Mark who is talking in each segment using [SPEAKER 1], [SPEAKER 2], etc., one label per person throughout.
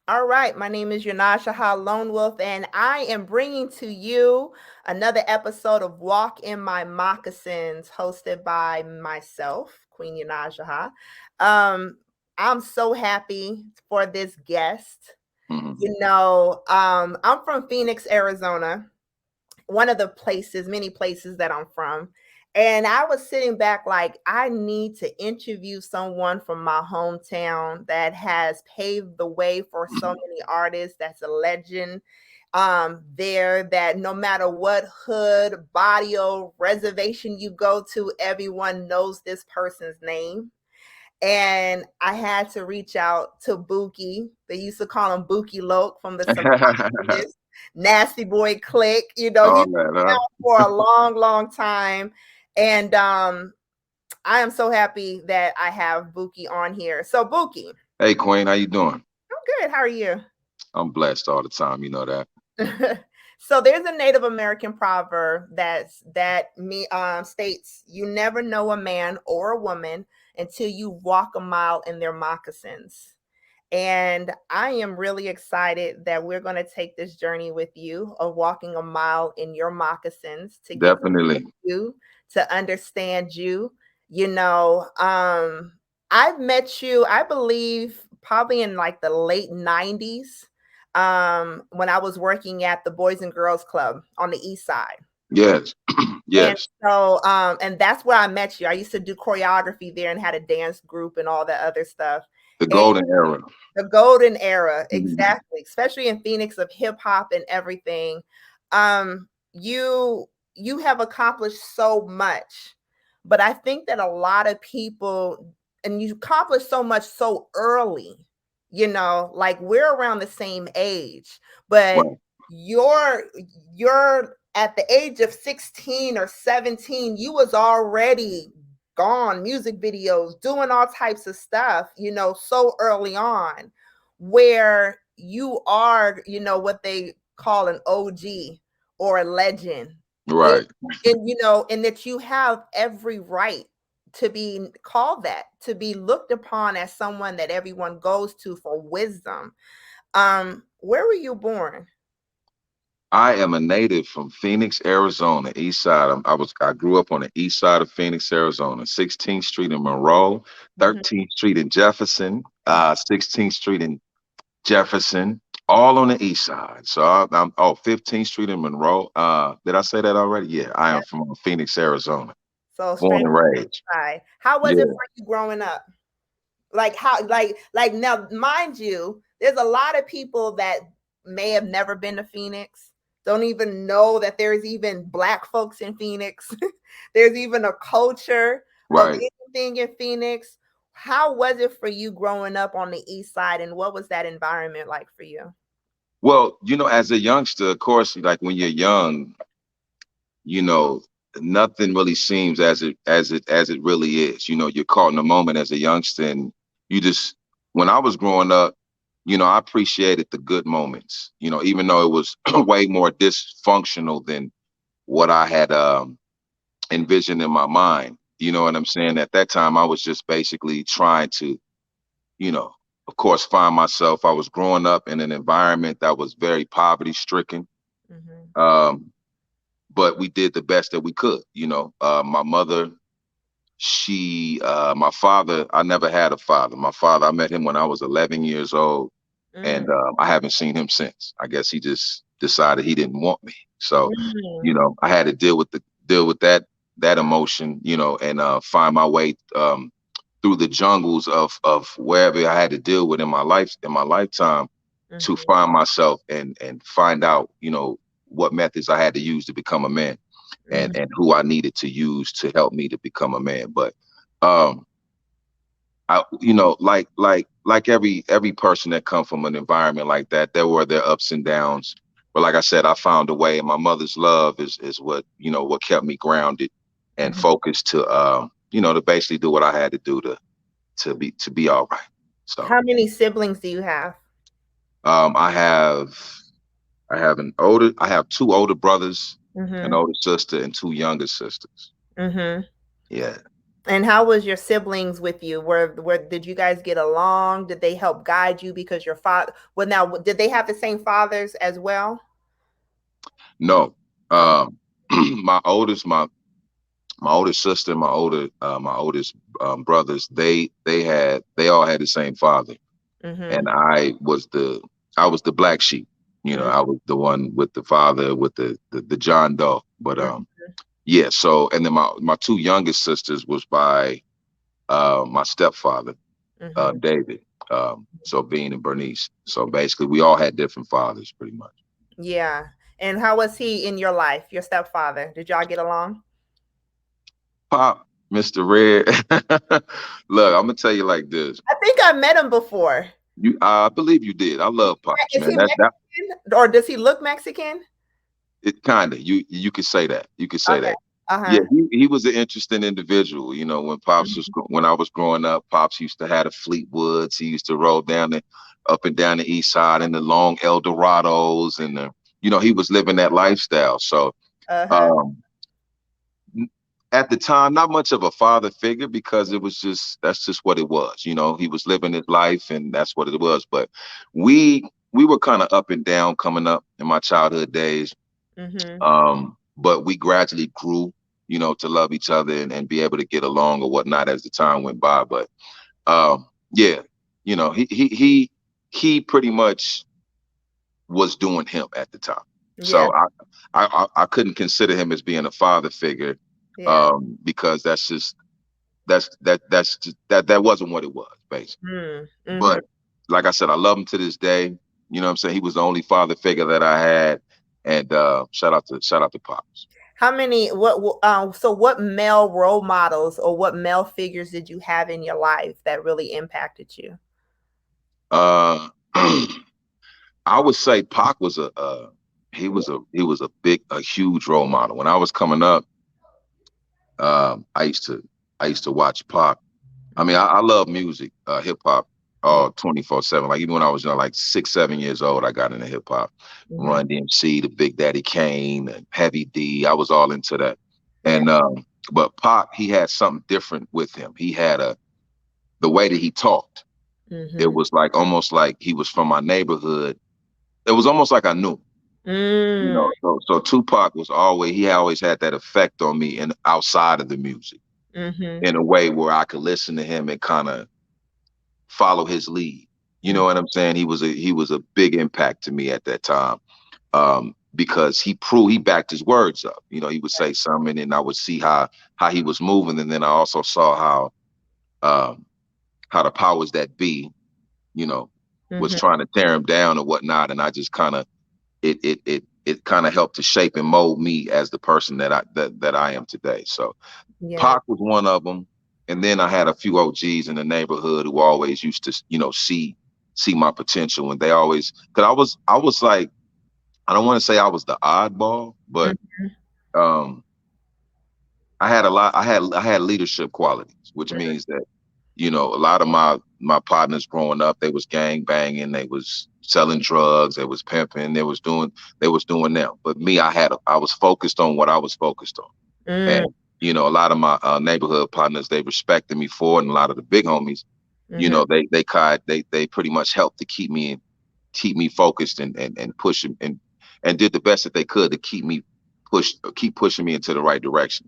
[SPEAKER 1] All right, my name is Yanashaha Lone Wolf, and I am bringing to you another episode of Walk in My Moccasins, hosted by myself, Queen Yanashaha. Um, I'm so happy for this guest.
[SPEAKER 2] Hmm.
[SPEAKER 1] I'm from Phoenix, Arizona, one of the places, many places that I'm from. And I was sitting back like, I need to interview someone from my hometown that has paved the way for so many artists. That's a legend there, that no matter what hood, barrio, reservation you go to, everyone knows this person's name. And I had to reach out to Buki. They used to call him Buki Loke from the Survivors, Nasty Boy Click.
[SPEAKER 2] All
[SPEAKER 1] He's been
[SPEAKER 2] that, huh?
[SPEAKER 1] around for a long, long time. And I am so happy that I have Buki on here. So Buki,
[SPEAKER 2] Hey, Queen, how you doing?
[SPEAKER 1] I'm good. How are you?
[SPEAKER 2] I'm blessed all the time. You know that.
[SPEAKER 1] So there's a Native American proverb that states, "You never know a man or a woman until you walk a mile in their moccasins." And I am really excited that we're going to take this journey with you of walking a mile in your moccasins to get to know
[SPEAKER 2] Definitely.
[SPEAKER 1] you, to understand you. You know, I've met you, I believe, probably in like the late 90s, when I was working at the Boys and Girls Club on the East Side.
[SPEAKER 2] Yes.
[SPEAKER 1] And
[SPEAKER 2] Yes.
[SPEAKER 1] and that's where I met you. I used to do choreography there and had a dance group and all that other stuff.
[SPEAKER 2] The golden era.
[SPEAKER 1] The golden era,
[SPEAKER 2] Mhm.
[SPEAKER 1] exactly, especially in Phoenix of hip hop and everything. You have accomplished so much, but I think that a lot of people, and you accomplished so much so early, like we're around the same age, but
[SPEAKER 2] Well,
[SPEAKER 1] you're you're at the age of 16 or 17, you was already gone, music videos, doing all types of stuff, so early on, where you are, what they call an OG or a legend. And,
[SPEAKER 2] right.
[SPEAKER 1] and that you have every right to be called that, to be looked upon as someone that everyone goes to for wisdom. Where were you born?
[SPEAKER 2] I am a native from Phoenix, Arizona, East Side. I grew up on the East Side of Phoenix, Arizona, 16th Street in Monroe,
[SPEAKER 1] Mhm.
[SPEAKER 2] 13th Street in Jefferson, 16th Street in Jefferson, all on the East Side. So I'm 15th Street in Monroe. Did I say that already? Yeah, I
[SPEAKER 1] Yeah.
[SPEAKER 2] am from Phoenix, Arizona,
[SPEAKER 1] So
[SPEAKER 2] born
[SPEAKER 1] straight
[SPEAKER 2] and
[SPEAKER 1] from the
[SPEAKER 2] raised.
[SPEAKER 1] east side. How was it
[SPEAKER 2] Yeah.
[SPEAKER 1] for you growing up? Like how like now, mind you, there's a lot of people that may have never been to Phoenix, don't even know that there's even black folks in Phoenix. There's even a culture of
[SPEAKER 2] Right.
[SPEAKER 1] anything in Phoenix. How was it for you growing up on the east side, and what was that environment like for you?
[SPEAKER 2] Well, as a youngster, of course, like when you're young, you know, nothing really seems as it really is. You're caught in the moment as a youngster, and you just when I was growing up, I appreciated the good moments. Even though it was way more dysfunctional than what I had envisioned in my mind. You know what I'm saying? At that time, I was just basically trying to, you know, of course, find myself. I was growing up in an environment that was very poverty stricken.
[SPEAKER 1] Mm-hmm.
[SPEAKER 2] Um, but we did the best that we could. My mother, my father, I never had a father. My father, I met him when I was 11 years old,
[SPEAKER 1] Mm,
[SPEAKER 2] and I haven't seen him since. I guess he just decided he didn't want me. So,
[SPEAKER 1] mm,
[SPEAKER 2] I had to deal with that emotion, and find my way through the jungles of wherever I had to deal with in my lifetime to
[SPEAKER 1] mhm,
[SPEAKER 2] find myself and find out, what methods I had to use to become a man
[SPEAKER 1] mhm.
[SPEAKER 2] and who I needed to use to help me to become a man. But um like every person that come from an environment like that, there were their ups and downs. But like I said, I found a way, and my mother's love is what kept me grounded and
[SPEAKER 1] Mhm.
[SPEAKER 2] focused to basically do what I had to do to be all right. So
[SPEAKER 1] How many siblings do you have?
[SPEAKER 2] um I have I have two older brothers, an
[SPEAKER 1] Mhm,
[SPEAKER 2] older sister, and two younger sisters.
[SPEAKER 1] mhm.
[SPEAKER 2] Yeah.
[SPEAKER 1] And how was your siblings with you? Where did you guys get along? Did they help guide you because your father? Well, now did they have the same fathers as well?
[SPEAKER 2] No.
[SPEAKER 1] Okay.
[SPEAKER 2] My oldest, my oldest sister, my oldest brothers, they all had the same father, and
[SPEAKER 1] Mm-hmm.
[SPEAKER 2] I was the black sheep. You know, I was the one with the father with the John Doe. But yeah. So and then my two youngest sisters was by my stepfather,
[SPEAKER 1] Mm-hmm.
[SPEAKER 2] David. So Bean and Bernice. So basically, we all had different fathers, pretty much.
[SPEAKER 1] Yeah. And how was he in your life, your stepfather? Did y'all get along?
[SPEAKER 2] Pop, Mr. Red. Look, I'm gonna tell you like this.
[SPEAKER 1] I think I met him before.
[SPEAKER 2] I believe you did. I love Pops,
[SPEAKER 1] Is
[SPEAKER 2] man.
[SPEAKER 1] he
[SPEAKER 2] That
[SPEAKER 1] Mexican or does he look Mexican?
[SPEAKER 2] it kind of you could say that. You could say
[SPEAKER 1] Okay.
[SPEAKER 2] that. Yeah,
[SPEAKER 1] Uh-huh.
[SPEAKER 2] he was an interesting individual. You know, when I was growing up, Pops used to have the Fleetwoods. He used to roll down the up and down the east side in the long Eldorados, and he was living that lifestyle. So
[SPEAKER 1] Uh-huh.
[SPEAKER 2] um, at the time, not much of a father figure because that's just what it was. You know, he was living his life, and that's what it was. But we were kind of up and down coming up in my childhood days.
[SPEAKER 1] Mm-hmm.
[SPEAKER 2] But we gradually grew, to love each other and be able to get along or whatnot as the time went by. But yeah, he pretty much was doing him at the time.
[SPEAKER 1] Yeah.
[SPEAKER 2] So I couldn't consider him as being a father figure,
[SPEAKER 1] Yeah.
[SPEAKER 2] because that wasn't what it was, basically.
[SPEAKER 1] Mm-hmm.
[SPEAKER 2] But like I said, I love him to this day. You know what I'm saying? He was the only father figure that I had. And shout out to Pops.
[SPEAKER 1] How many so what male role models or what male figures did you have in your life that really impacted you?
[SPEAKER 2] Uh I would say Pac was a huge role model. When I was coming up, I used to watch Pac. I mean,
[SPEAKER 1] Mhm.
[SPEAKER 2] I love music, hip hop,
[SPEAKER 1] Yeah.
[SPEAKER 2] 24/7. Like even when I was like 6, 7 years old, I got into hip hop.
[SPEAKER 1] Mhm.
[SPEAKER 2] Run DMC, the Big Daddy Kane, and Heavy D. I was all into that.
[SPEAKER 1] Yeah.
[SPEAKER 2] And but Pac, he had something different with him. He had the way that he talked. It
[SPEAKER 1] Mhm.
[SPEAKER 2] was like almost like he was from my neighborhood. It was almost like I knew him.
[SPEAKER 1] Mm.
[SPEAKER 2] So Tupac he always had that effect on me and outside of the music
[SPEAKER 1] Mhm.
[SPEAKER 2] in a way where I could listen to him and kind of follow his lead. You know
[SPEAKER 1] Mm.
[SPEAKER 2] what I'm saying? He was a big impact to me at that time. Because he backed his words up. You know, he would say something and I would see how he was moving. And then I also saw um how the powers that be, you know, was
[SPEAKER 1] Mhm.
[SPEAKER 2] trying to tear him down or whatnot. And I just kind of it kind of helped to shape and mold me as the person that I am today. So
[SPEAKER 1] Yeah.
[SPEAKER 2] Pac was one of them. And then I had a few OGs in the neighborhood who always used to, see my potential. And they always, cause I was like, I don't want to say I was the oddball, but
[SPEAKER 1] Mhm.
[SPEAKER 2] um, I had leadership qualities, which means that, a lot of my partners growing up, they was gang banging, they was selling drugs, they was pimping, they was doing them. But me, I was focused on what I was focused on.
[SPEAKER 1] Mm.
[SPEAKER 2] And, a lot of my neighborhood partners, they respected me for it. And a lot of the big homies,
[SPEAKER 1] Mhm.
[SPEAKER 2] they pretty much helped to keep me focused and pushing and did the best that they could to keep pushing me into the right direction.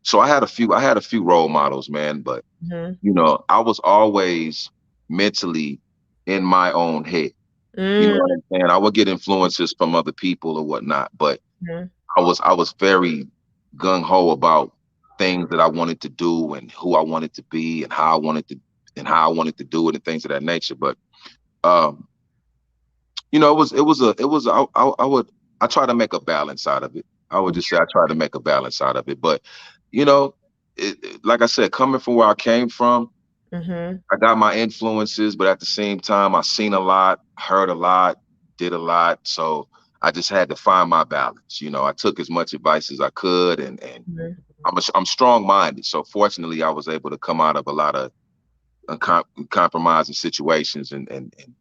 [SPEAKER 2] So I had a few role models, man, but
[SPEAKER 1] Mhm.
[SPEAKER 2] I was always mentally in my own head. You know
[SPEAKER 1] Mm.
[SPEAKER 2] what I'm saying? I would get influences from other people or whatnot, but
[SPEAKER 1] Mhm.
[SPEAKER 2] I was very gung ho about things that I wanted to do and who I wanted to be and how I wanted to do it and things of that nature. But um, I try to make a balance out of it. I would just say I try to make a balance out of it. But you know, like I said, coming from where I came from,
[SPEAKER 1] Mhm.
[SPEAKER 2] I got my influences, but at the same time, I seen a lot, heard a lot, did a lot. So I just had to find my balance. I took as much advice as I could, and
[SPEAKER 1] Mhm.
[SPEAKER 2] I'm strong minded. So fortunately, I was able to come out of a lot of compromising situations and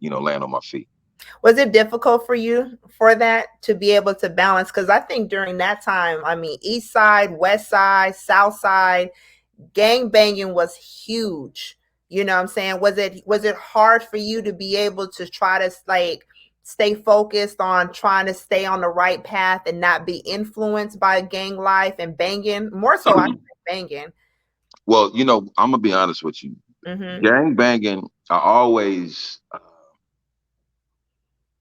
[SPEAKER 2] land on my feet.
[SPEAKER 1] Was it difficult for you for that to be able to balance? Because I think during that time, I mean, East Side, West Side, South Side, gang banging was huge. You know what I'm saying? Was it hard for you to be able to try to like stay focused on trying to stay on the right path and not be influenced by gang life and banging? More so I think banging.
[SPEAKER 2] Well, I'm gonna be honest with you.
[SPEAKER 1] Mhm.
[SPEAKER 2] Gang banging, I always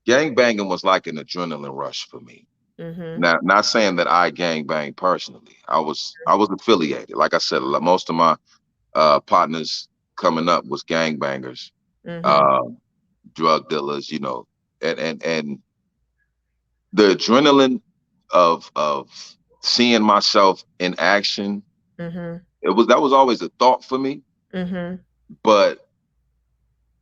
[SPEAKER 2] gang banging was like an adrenaline rush for me.
[SPEAKER 1] Mhm.
[SPEAKER 2] Now, not saying that I gang bang personally. I was affiliated. Like I said, most of my partners coming up was gang bangers,
[SPEAKER 1] Mhm.
[SPEAKER 2] uh, drug dealers, and the adrenaline of seeing myself in action,
[SPEAKER 1] Mhm.
[SPEAKER 2] that was always a thought for me,
[SPEAKER 1] Mhm.
[SPEAKER 2] but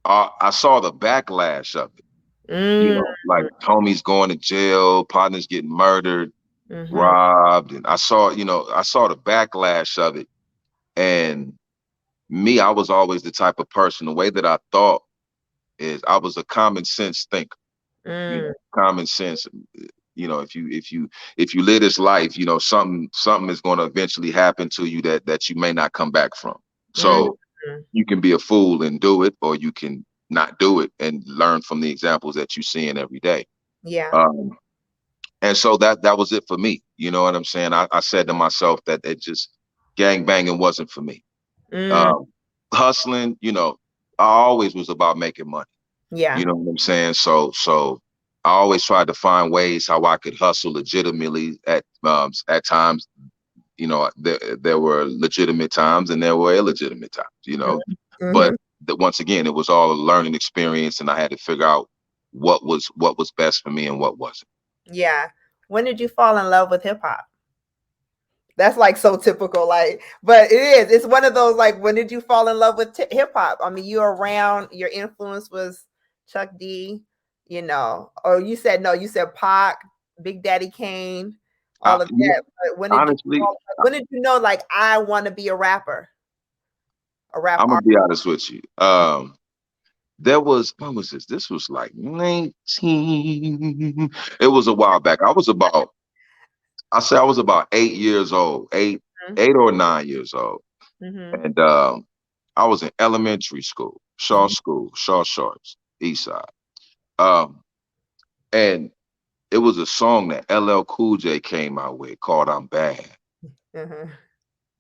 [SPEAKER 2] I saw the backlash of it.
[SPEAKER 1] Mm.
[SPEAKER 2] Like homies going to jail, partners getting murdered,
[SPEAKER 1] Mhm.
[SPEAKER 2] robbed, and I saw the backlash of it. And me, I was always the type of person. The way that I thought is I was a common sense thinker.
[SPEAKER 1] Mm.
[SPEAKER 2] Common sense. If you live this life, something is going to eventually happen to you that you may not come back from.
[SPEAKER 1] Mm.
[SPEAKER 2] So you can be a fool and do it, or you can not do it and learn from the examples that you see in every day.
[SPEAKER 1] Yeah.
[SPEAKER 2] Um, and so that was it for me. You know what I'm saying? I said to myself that it just gang banging wasn't for me.
[SPEAKER 1] Mm.
[SPEAKER 2] Um, hustling, I always was about making money. You
[SPEAKER 1] Yeah.
[SPEAKER 2] know what I'm saying? So I always tried to find ways how I could hustle legitimately at times. There were legitimate times and there were illegitimate times. But
[SPEAKER 1] Mhm.
[SPEAKER 2] once again, it was all a learning experience, and I had to figure out what was best for me and what wasn't.
[SPEAKER 1] Yeah. When did you fall in love with hip hop? That's like so typical, like, but it is. It's one of those like, when did you fall in love with hip hop? I mean, you were around. Your influence was Chuck D, or you said no. You said Pac, Big Daddy Kane, all of
[SPEAKER 2] Yeah,
[SPEAKER 1] that. But when did you
[SPEAKER 2] honestly,
[SPEAKER 1] when did you know like I want to be a rapper, a rap
[SPEAKER 2] I'm gonna
[SPEAKER 1] artist?
[SPEAKER 2] be honest with you. There was when was this? This was like 19. It was a while back. I was about 8 years old, eight or 9 years old,
[SPEAKER 1] Mm-hmm.
[SPEAKER 2] and I was in elementary school,
[SPEAKER 1] Mm-hmm.
[SPEAKER 2] Shaw Sharps, East Side. Um, and it was a song that LL Cool J came out with called "I'm Bad,"
[SPEAKER 1] Mm-hmm.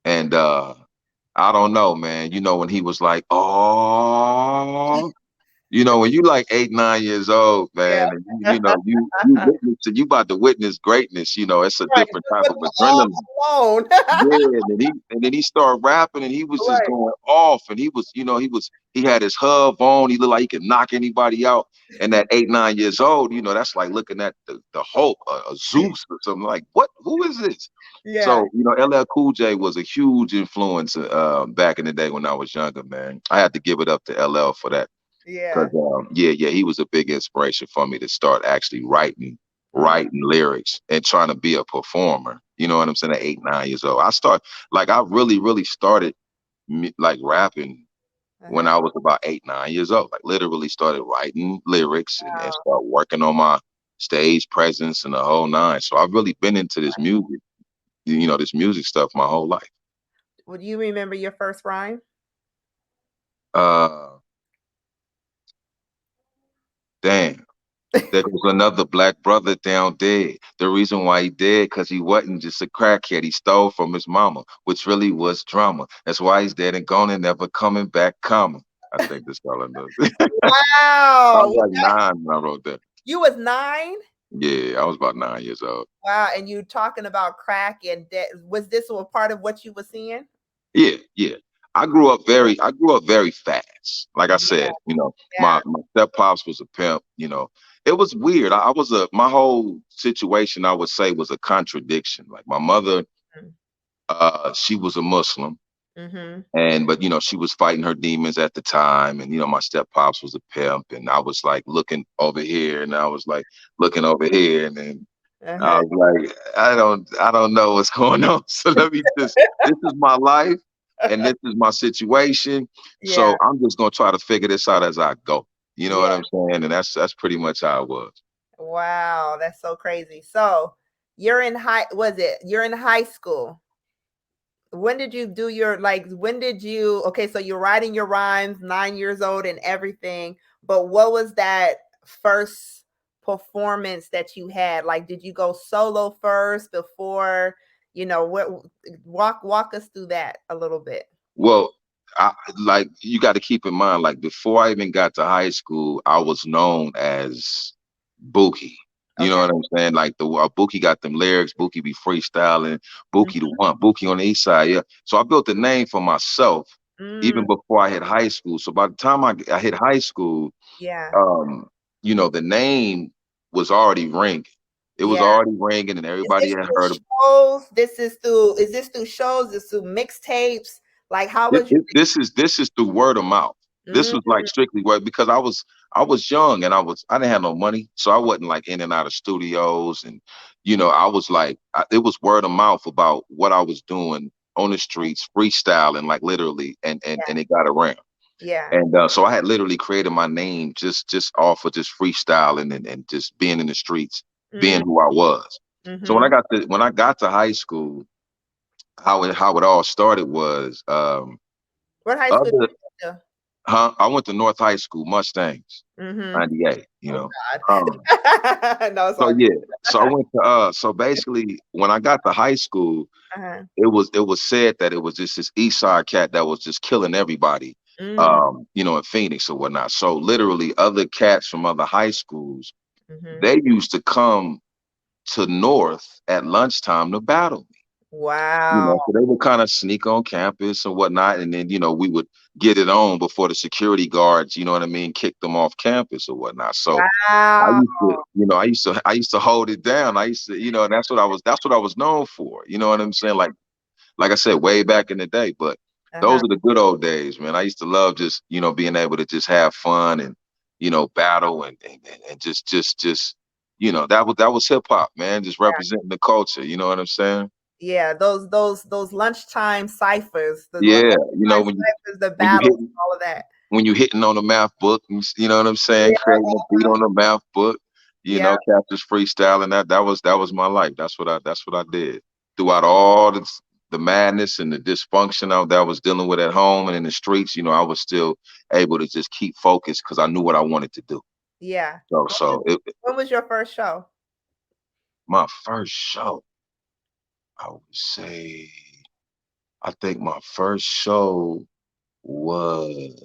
[SPEAKER 2] and I don't know, man. When he was like, "Oh." When you like 8, 9 years old, man, and
[SPEAKER 1] Yeah.
[SPEAKER 2] you about to witness greatness. It's a
[SPEAKER 1] Right.
[SPEAKER 2] different
[SPEAKER 1] Just
[SPEAKER 2] type
[SPEAKER 1] with
[SPEAKER 2] of
[SPEAKER 1] the all
[SPEAKER 2] adrenaline.
[SPEAKER 1] alone.
[SPEAKER 2] Yeah, and then he started rapping, and he was just
[SPEAKER 1] Right.
[SPEAKER 2] going off, and he had his hub on. He looked like he could knock anybody out. And at 8, 9 years old, that's like looking at the Hulk, a Zeus or something. Like, what? Who is this?
[SPEAKER 1] Yeah.
[SPEAKER 2] So LL Cool J was a huge influence back in the day when I was younger, man. I had to give it up to LL for that.
[SPEAKER 1] Yeah.
[SPEAKER 2] Because yeah, he was a big inspiration for me to start actually
[SPEAKER 1] Mhm.
[SPEAKER 2] writing lyrics and trying to be a performer. You know what I'm saying? At 8, 9 years old, I really, really started like rapping when
[SPEAKER 1] Uh-huh.
[SPEAKER 2] I was about 8, 9 years old. Like literally started writing lyrics and
[SPEAKER 1] Wow.
[SPEAKER 2] start working on my stage presence and the whole nine. So I've really been into this music stuff my whole life.
[SPEAKER 1] Would you remember your first rhyme?
[SPEAKER 2] Uh, damn. There goes another black brother down dead. The reason why he dead, because he wasn't just a crackhead. He stole from his mama, which really was drama. That's why he's dead and gone and never coming back, comma. I think that's all I know. I was
[SPEAKER 1] Wow.
[SPEAKER 2] like 9 when I wrote that.
[SPEAKER 1] You was 9?
[SPEAKER 2] Yeah, I was about 9 years old.
[SPEAKER 1] Wow, and you talking about crack and debt. Was this a part of what you were seeing?
[SPEAKER 2] Yeah, yeah. I grew up very fast. Like I
[SPEAKER 1] Yeah,
[SPEAKER 2] said,
[SPEAKER 1] yeah.
[SPEAKER 2] my step pops was a pimp. It was weird. I was my whole situation, I would say, was a contradiction. Like my mother, she was a Muslim,
[SPEAKER 1] Mhm.
[SPEAKER 2] but she was fighting her demons at the time, and my step pops was a pimp, and I was like looking over here, and I was like looking over here, and then I
[SPEAKER 1] Uh-huh.
[SPEAKER 2] was like, I don't know what's going on. So this is my life, and this is my situation.
[SPEAKER 1] Yeah,
[SPEAKER 2] So I'm just gonna try to figure this out as I go. You know
[SPEAKER 1] yeah.
[SPEAKER 2] what I'm saying? And that's pretty much how it was.
[SPEAKER 1] Wow, that's so crazy. So, you're in high school. when did you do your like? When did you? Okay, so you're writing your rhymes, 9 years old, and everything. But what was that first performance that you had? Like, did you go solo first before? What? Walk us through that a little bit.
[SPEAKER 2] Well, like you got to keep in mind, like before I even got to high school, I was known as Buki. You know
[SPEAKER 1] Okay.
[SPEAKER 2] what I'm saying? Like the Buki got them lyrics. Buki be freestyling. Buki the
[SPEAKER 1] Mhm.
[SPEAKER 2] one. Buki on the east side. Yeah. So I built a name for myself even
[SPEAKER 1] Mm,
[SPEAKER 2] before I hit high school. So by the time I hit high school,
[SPEAKER 1] yeah.
[SPEAKER 2] um, the name was already ringing. It was
[SPEAKER 1] Yeah.
[SPEAKER 2] already ringing, and
[SPEAKER 1] Is
[SPEAKER 2] everybody
[SPEAKER 1] this
[SPEAKER 2] had
[SPEAKER 1] through
[SPEAKER 2] heard.
[SPEAKER 1] shows? Is this through shows? Is this through mixtapes? Like, how was you?
[SPEAKER 2] This is through word of mouth. This
[SPEAKER 1] Mm,
[SPEAKER 2] was like strictly word because I was young and I didn't have no money, so I wasn't like in and out of studios, and I was like it was word of mouth about what I was doing on the streets, freestyling like literally, and it got around,
[SPEAKER 1] yeah.
[SPEAKER 2] and so I had literally created my name just off of just freestyling and just being in the streets, being
[SPEAKER 1] Mm,
[SPEAKER 2] who I was. So
[SPEAKER 1] mm-hmm.
[SPEAKER 2] when I got to high school, how it all started was
[SPEAKER 1] What high school did
[SPEAKER 2] other
[SPEAKER 1] you go
[SPEAKER 2] Huh? I went to North High School, Mustangs,
[SPEAKER 1] to? Mm-hmm.
[SPEAKER 2] 98,
[SPEAKER 1] Oh
[SPEAKER 2] Um,
[SPEAKER 1] God. No, it's
[SPEAKER 2] so
[SPEAKER 1] all
[SPEAKER 2] yeah, so I
[SPEAKER 1] good.
[SPEAKER 2] went to so basically when I got to high school,
[SPEAKER 1] Uh-huh.
[SPEAKER 2] it was said that it was just this East Side cat that was just killing everybody,
[SPEAKER 1] Mm,
[SPEAKER 2] in Phoenix or whatnot. So literally other cats from other high schools,
[SPEAKER 1] mm-hmm.
[SPEAKER 2] they used to come to North at lunchtime to battle.
[SPEAKER 1] Wow.
[SPEAKER 2] So they would kind of sneak on campus and whatnot, and then we would get it on before the security guards, you know what I mean, kicked them off campus or whatnot. So I
[SPEAKER 1] Wow.
[SPEAKER 2] used to, I used to hold it down. I used to, and that's what I was known for. You know what I'm saying? Like I said, way back in the day. But those
[SPEAKER 1] Uh-huh.
[SPEAKER 2] are the good old days, man. I used to love just, being able to just have fun and, battle and just, that was hip hop, man. Just representing the culture. You know what I'm saying?
[SPEAKER 1] Yeah, those lunchtime ciphers, the
[SPEAKER 2] Yeah,
[SPEAKER 1] lunchtime ciphers, the
[SPEAKER 2] when you hit
[SPEAKER 1] battles, all of that.
[SPEAKER 2] when you hitting on the math book, you know what I'm
[SPEAKER 1] Yeah,
[SPEAKER 2] saying, creating a beat on the math book,
[SPEAKER 1] yeah,
[SPEAKER 2] Captain's freestyling. That was my life. That's what I did throughout all the madness and the dysfunction that I was dealing with at home and in the streets. I was still able to just keep focused because I knew what I wanted to do.
[SPEAKER 1] yeah.
[SPEAKER 2] So
[SPEAKER 1] When
[SPEAKER 2] so it,
[SPEAKER 1] when was your first show?
[SPEAKER 2] my first show, I would say, I think my first show was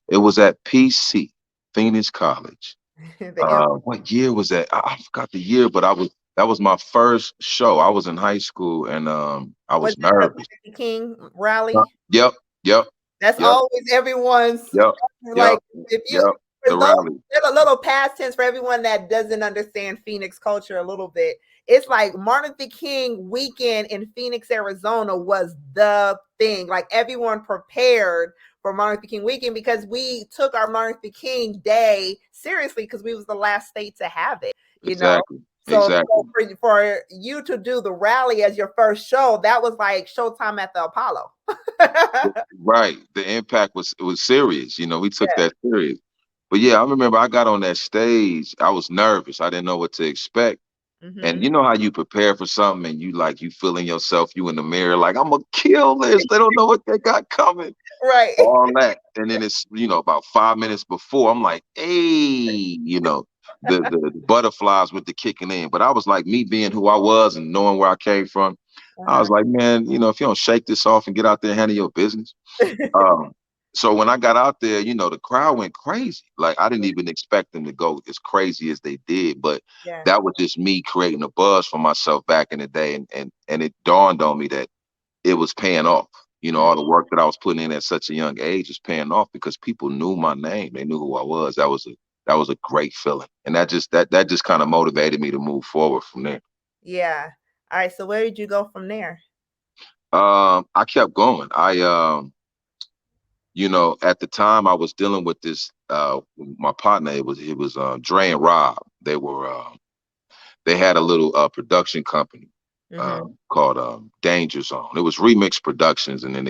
[SPEAKER 2] it was at PC, Phoenix College.
[SPEAKER 1] The M
[SPEAKER 2] What year was that? I forgot the year, but that was my first show. I was in high school and I
[SPEAKER 1] was
[SPEAKER 2] was
[SPEAKER 1] it the
[SPEAKER 2] nervous.
[SPEAKER 1] Martin Luther King rally?
[SPEAKER 2] Yep, yep,
[SPEAKER 1] That's
[SPEAKER 2] yep,
[SPEAKER 1] always everyone's
[SPEAKER 2] yep,
[SPEAKER 1] like
[SPEAKER 2] yep,
[SPEAKER 1] if you
[SPEAKER 2] yep.
[SPEAKER 1] for
[SPEAKER 2] The
[SPEAKER 1] those
[SPEAKER 2] rally.
[SPEAKER 1] there's a little past tense for everyone that doesn't understand Phoenix culture a little bit. It's like Martin Luther King weekend in Phoenix, Arizona was the thing. Like everyone prepared for Martin Luther King weekend because we took our Martin Luther King day seriously because we was the last state to have it, you know.
[SPEAKER 2] Exactly.
[SPEAKER 1] So
[SPEAKER 2] Exactly.
[SPEAKER 1] for you to do the rally as your first show, that was like Showtime at the Apollo.
[SPEAKER 2] Right. The impact was serious. We took
[SPEAKER 1] Yeah.
[SPEAKER 2] that serious. But yeah, I remember I got on that stage. I was nervous. I didn't know what to expect. And
[SPEAKER 1] Mhm.
[SPEAKER 2] you know how you prepare for something and you feeling yourself, you in the mirror, like I'm gonna kill this. They don't know what they got coming.
[SPEAKER 1] Right.
[SPEAKER 2] All that. And then it's, about 5 minutes before, I'm like, hey, the butterflies with the kicking in. But I was like, me being who I was and knowing where I came from, I
[SPEAKER 1] Uh-huh.
[SPEAKER 2] was like, man, if you don't shake this off and get out there and handle your business. Um, so when I got out there, the crowd went crazy. Like I didn't even expect them to go as crazy as they did, but
[SPEAKER 1] Yeah.
[SPEAKER 2] that was just me creating a buzz for myself back in the day, and it dawned on me that it was paying off.
[SPEAKER 1] Mm,
[SPEAKER 2] All the work that I was putting in at such a young age is paying off because people knew my name. They knew who I was. That was a great feeling, and that just kind of motivated me to move forward from there.
[SPEAKER 1] yeah. All right. So where did you go from there?
[SPEAKER 2] I kept going. At the time I was dealing with this. My partner, it was Dre and Rob. They had a little production company
[SPEAKER 1] Mm-hmm.
[SPEAKER 2] called Danger Zone. It was Remix Productions, and then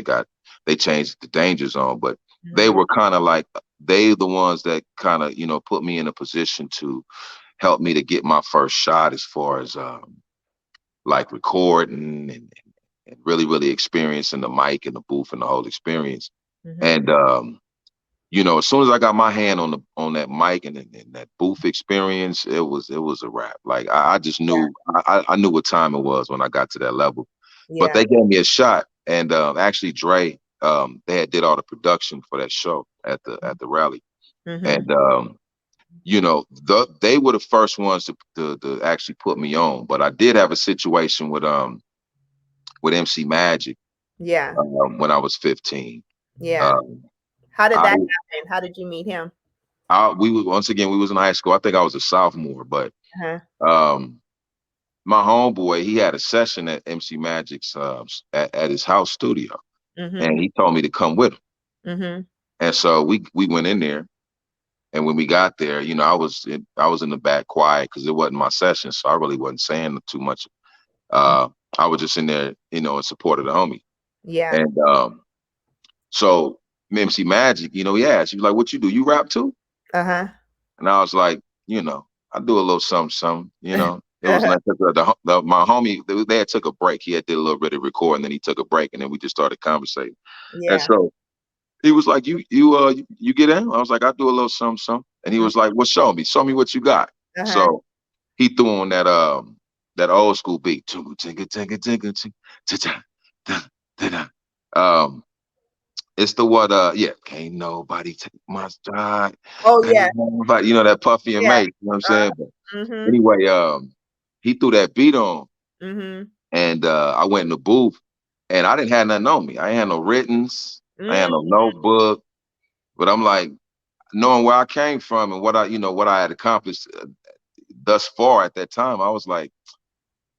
[SPEAKER 2] they changed it to Danger Zone. But they
[SPEAKER 1] Mm-hmm.
[SPEAKER 2] were kind of like the ones that kind of put me in a position to help me to get my first shot as far as like recording really, really experiencing the mic and the booth and the whole experience.
[SPEAKER 1] Mhm.
[SPEAKER 2] And you know, as soon as I got my hand on that mic and that booth experience, it was a wrap. Like I just
[SPEAKER 1] Yeah.
[SPEAKER 2] knew I knew what time it was when I got to that level. But
[SPEAKER 1] Yeah.
[SPEAKER 2] they gave me a shot, and actually Dre, they had did all the production for that show at the rally,
[SPEAKER 1] Mhm.
[SPEAKER 2] and you know, they were the first ones to actually put me on. But I did have a situation with MC Magic
[SPEAKER 1] Yeah.
[SPEAKER 2] when I was 15.
[SPEAKER 1] Yeah.
[SPEAKER 2] Um,
[SPEAKER 1] How did
[SPEAKER 2] I,
[SPEAKER 1] that happen? How did you meet him?
[SPEAKER 2] we were once again we was in high school. I think I was a sophomore, but
[SPEAKER 1] Uh-huh.
[SPEAKER 2] um, my homeboy, he had a session at MC Magic's at his house studio, and
[SPEAKER 1] Mhm.
[SPEAKER 2] he told me to come with him.
[SPEAKER 1] Mhm.
[SPEAKER 2] And so we went in there, and when we got there, you know, I was in the back quiet because it wasn't my session, so I really wasn't saying too much. I was just in there, you know, in support of the homie.
[SPEAKER 1] Yeah.
[SPEAKER 2] And so MC Magic, you know, he asked, he was like, "What you do? You rap too?"
[SPEAKER 1] Uh-huh.
[SPEAKER 2] And I was like, you know, I do a little something, something, you know. It was like my homie, they had took a break. He had did a little bit of recording, then he took a break, and then we just started conversating. And
[SPEAKER 1] Yeah.
[SPEAKER 2] so he was like, you get in? I was like, I do a little something, something. And he
[SPEAKER 1] Mm.
[SPEAKER 2] was like, well, show me what you got.
[SPEAKER 1] Uh-huh.
[SPEAKER 2] So he threw on that old school beat. Tinga, tinga, tinga, tinga, tinga, ta-ta, da, da, da. It's the what yeah, can't nobody take my stride.
[SPEAKER 1] Oh,
[SPEAKER 2] Can't
[SPEAKER 1] yeah.
[SPEAKER 2] nobody, you know, that Puffy and
[SPEAKER 1] Yeah.
[SPEAKER 2] Mate, you know what I'm saying? But
[SPEAKER 1] Mhm.
[SPEAKER 2] anyway, he threw that beat on,
[SPEAKER 1] Mhm.
[SPEAKER 2] and I went in the booth, and I didn't have nothing on me. I ain't had no writtens, I ain't had
[SPEAKER 1] Mm.
[SPEAKER 2] no notebook, but I'm like, knowing where I came from and what I, you know, what I had accomplished thus far at that time, I was like,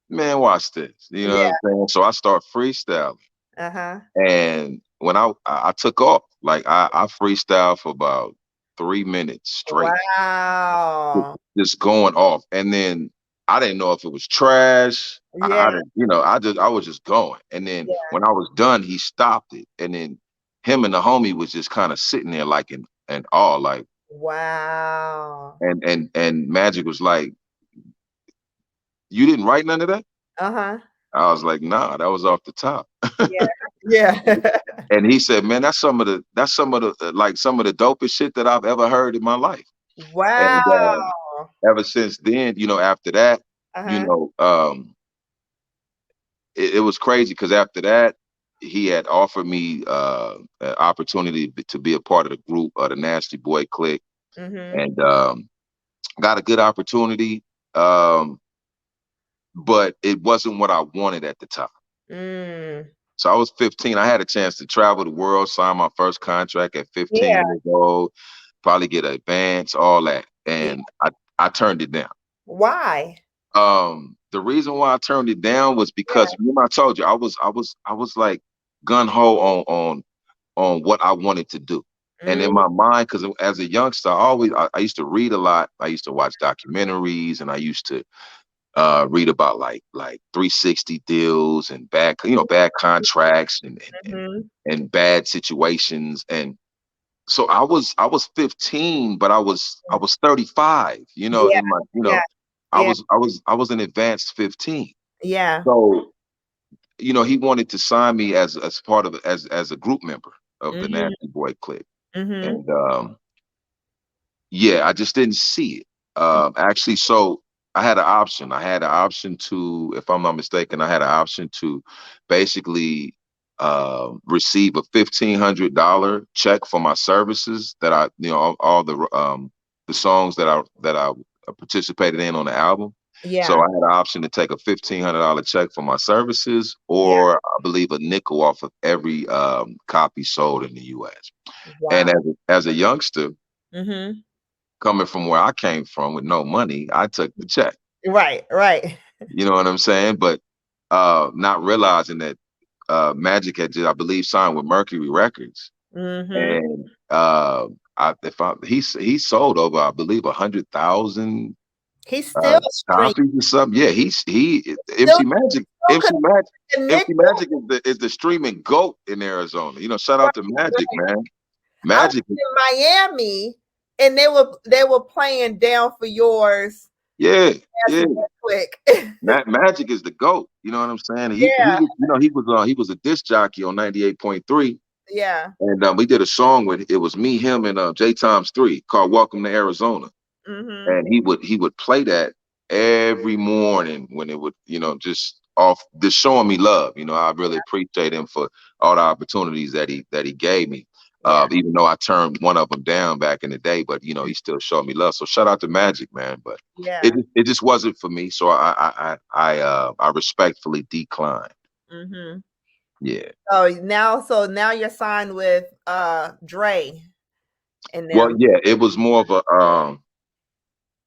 [SPEAKER 2] man, watch this. You know what
[SPEAKER 1] Yeah.
[SPEAKER 2] I'm saying? So I start freestyling.
[SPEAKER 1] Uh-huh.
[SPEAKER 2] And when I took off, like I freestyled for about 3 minutes straight,
[SPEAKER 1] Wow.
[SPEAKER 2] just going off. And then I didn't know if it was trash. I
[SPEAKER 1] Yeah.
[SPEAKER 2] didn't, you know, I was just going. And then
[SPEAKER 1] Yeah.
[SPEAKER 2] when I was done, he stopped it. And then him and the homie was just kind of sitting there like in awe, like,
[SPEAKER 1] Wow.
[SPEAKER 2] and Magic was like, you didn't write none of that?
[SPEAKER 1] Uh-huh.
[SPEAKER 2] I was like, nah, that was off the top.
[SPEAKER 1] Yeah. Yeah.
[SPEAKER 2] And he said, man, that's some of the like some of the dopest shit that I've ever heard in my life. And
[SPEAKER 1] Wow.
[SPEAKER 2] ever since then, you know, after that, you
[SPEAKER 1] Uh-huh.
[SPEAKER 2] know, it was crazy because after that, he had offered me an opportunity to be a part of the group of the Nasty Boy Clique,
[SPEAKER 1] Mhm.
[SPEAKER 2] and got a good opportunity, um, but it wasn't what I wanted at the time.
[SPEAKER 1] Mm.
[SPEAKER 2] So I was 15. I had a chance to travel the world, sign my first contract at 15
[SPEAKER 1] Yeah.
[SPEAKER 2] years old, probably get an advance, all that,
[SPEAKER 1] Yeah.
[SPEAKER 2] and I turned it down.
[SPEAKER 1] Why?
[SPEAKER 2] The reason why I turned it down was
[SPEAKER 1] Yeah.
[SPEAKER 2] because remember I told you I was like gun ho on what I wanted to do. And in
[SPEAKER 1] Mm.
[SPEAKER 2] my mind, because as a youngster, I used to read a lot. I used to watch documentaries, and I used to read about like 360 deals and bad contracts
[SPEAKER 1] Mhm.
[SPEAKER 2] and bad situations. And so I was 15, but I was 35, you know,
[SPEAKER 1] Yeah.
[SPEAKER 2] in my, you
[SPEAKER 1] Yeah.
[SPEAKER 2] know, I
[SPEAKER 1] Yeah.
[SPEAKER 2] was I was I was an advanced 15.
[SPEAKER 1] Yeah.
[SPEAKER 2] So, you know, he wanted to sign me as part of as a group member of the
[SPEAKER 1] Mhm.
[SPEAKER 2] Nasty Boy Clique.
[SPEAKER 1] Mhm.
[SPEAKER 2] And yeah, I just didn't see it. Actually, so I had an option. I had an option to, if I'm not mistaken, I had an option to basically receive a $1,500 check for my services that I, you know, all the songs that I participated in on the album. So
[SPEAKER 1] Yeah.
[SPEAKER 2] I had an option to take a $1,500 check for my services,
[SPEAKER 1] Yeah.
[SPEAKER 2] or I believe a nickel off of every copy sold in the U.S. And
[SPEAKER 1] Wow.
[SPEAKER 2] as a youngster,
[SPEAKER 1] Mhm.
[SPEAKER 2] coming from where I came from with no money, I took the check.
[SPEAKER 1] Right. Right.
[SPEAKER 2] You know what I'm saying? But not realizing that Magic had just, I believe, signed with Mercury Records,
[SPEAKER 1] Mhm.
[SPEAKER 2] and he sold over, I believe, 100,000
[SPEAKER 1] He's still streaming.
[SPEAKER 2] copies or something. Yeah, he
[SPEAKER 1] Still
[SPEAKER 2] MC Magic.
[SPEAKER 1] still
[SPEAKER 2] MC Magic.
[SPEAKER 1] the
[SPEAKER 2] MC
[SPEAKER 1] nickel.
[SPEAKER 2] Magic is the streaming goat in Arizona. You know, shout out to Magic,
[SPEAKER 1] Right.
[SPEAKER 2] man.
[SPEAKER 1] I was
[SPEAKER 2] Magic.
[SPEAKER 1] in Miami and they were playing Down for Yours
[SPEAKER 2] Yeah,
[SPEAKER 1] That's
[SPEAKER 2] yeah.
[SPEAKER 1] that quick.
[SPEAKER 2] Magic is the GOAT. You know what I'm saying? He
[SPEAKER 1] Yeah,
[SPEAKER 2] was, he was a disc jockey on 98.3.
[SPEAKER 1] yeah.
[SPEAKER 2] And we did a song with it was me, him, and J Times 3 called Welcome to Arizona.
[SPEAKER 1] Mhm.
[SPEAKER 2] And he would play that every morning when it would, just off just showing me love. I really appreciate him for all the opportunities that he gave me.
[SPEAKER 1] Yeah.
[SPEAKER 2] Even though I turned one of them down back in the day, but he still showed me love. So shout out to Magic, man. But
[SPEAKER 1] Yeah.
[SPEAKER 2] it just wasn't for me. So I respectfully declined.
[SPEAKER 1] Mhm.
[SPEAKER 2] Yeah.
[SPEAKER 1] So now you're signed with Dre and
[SPEAKER 2] Well,
[SPEAKER 1] them.
[SPEAKER 2] yeah, it was more of a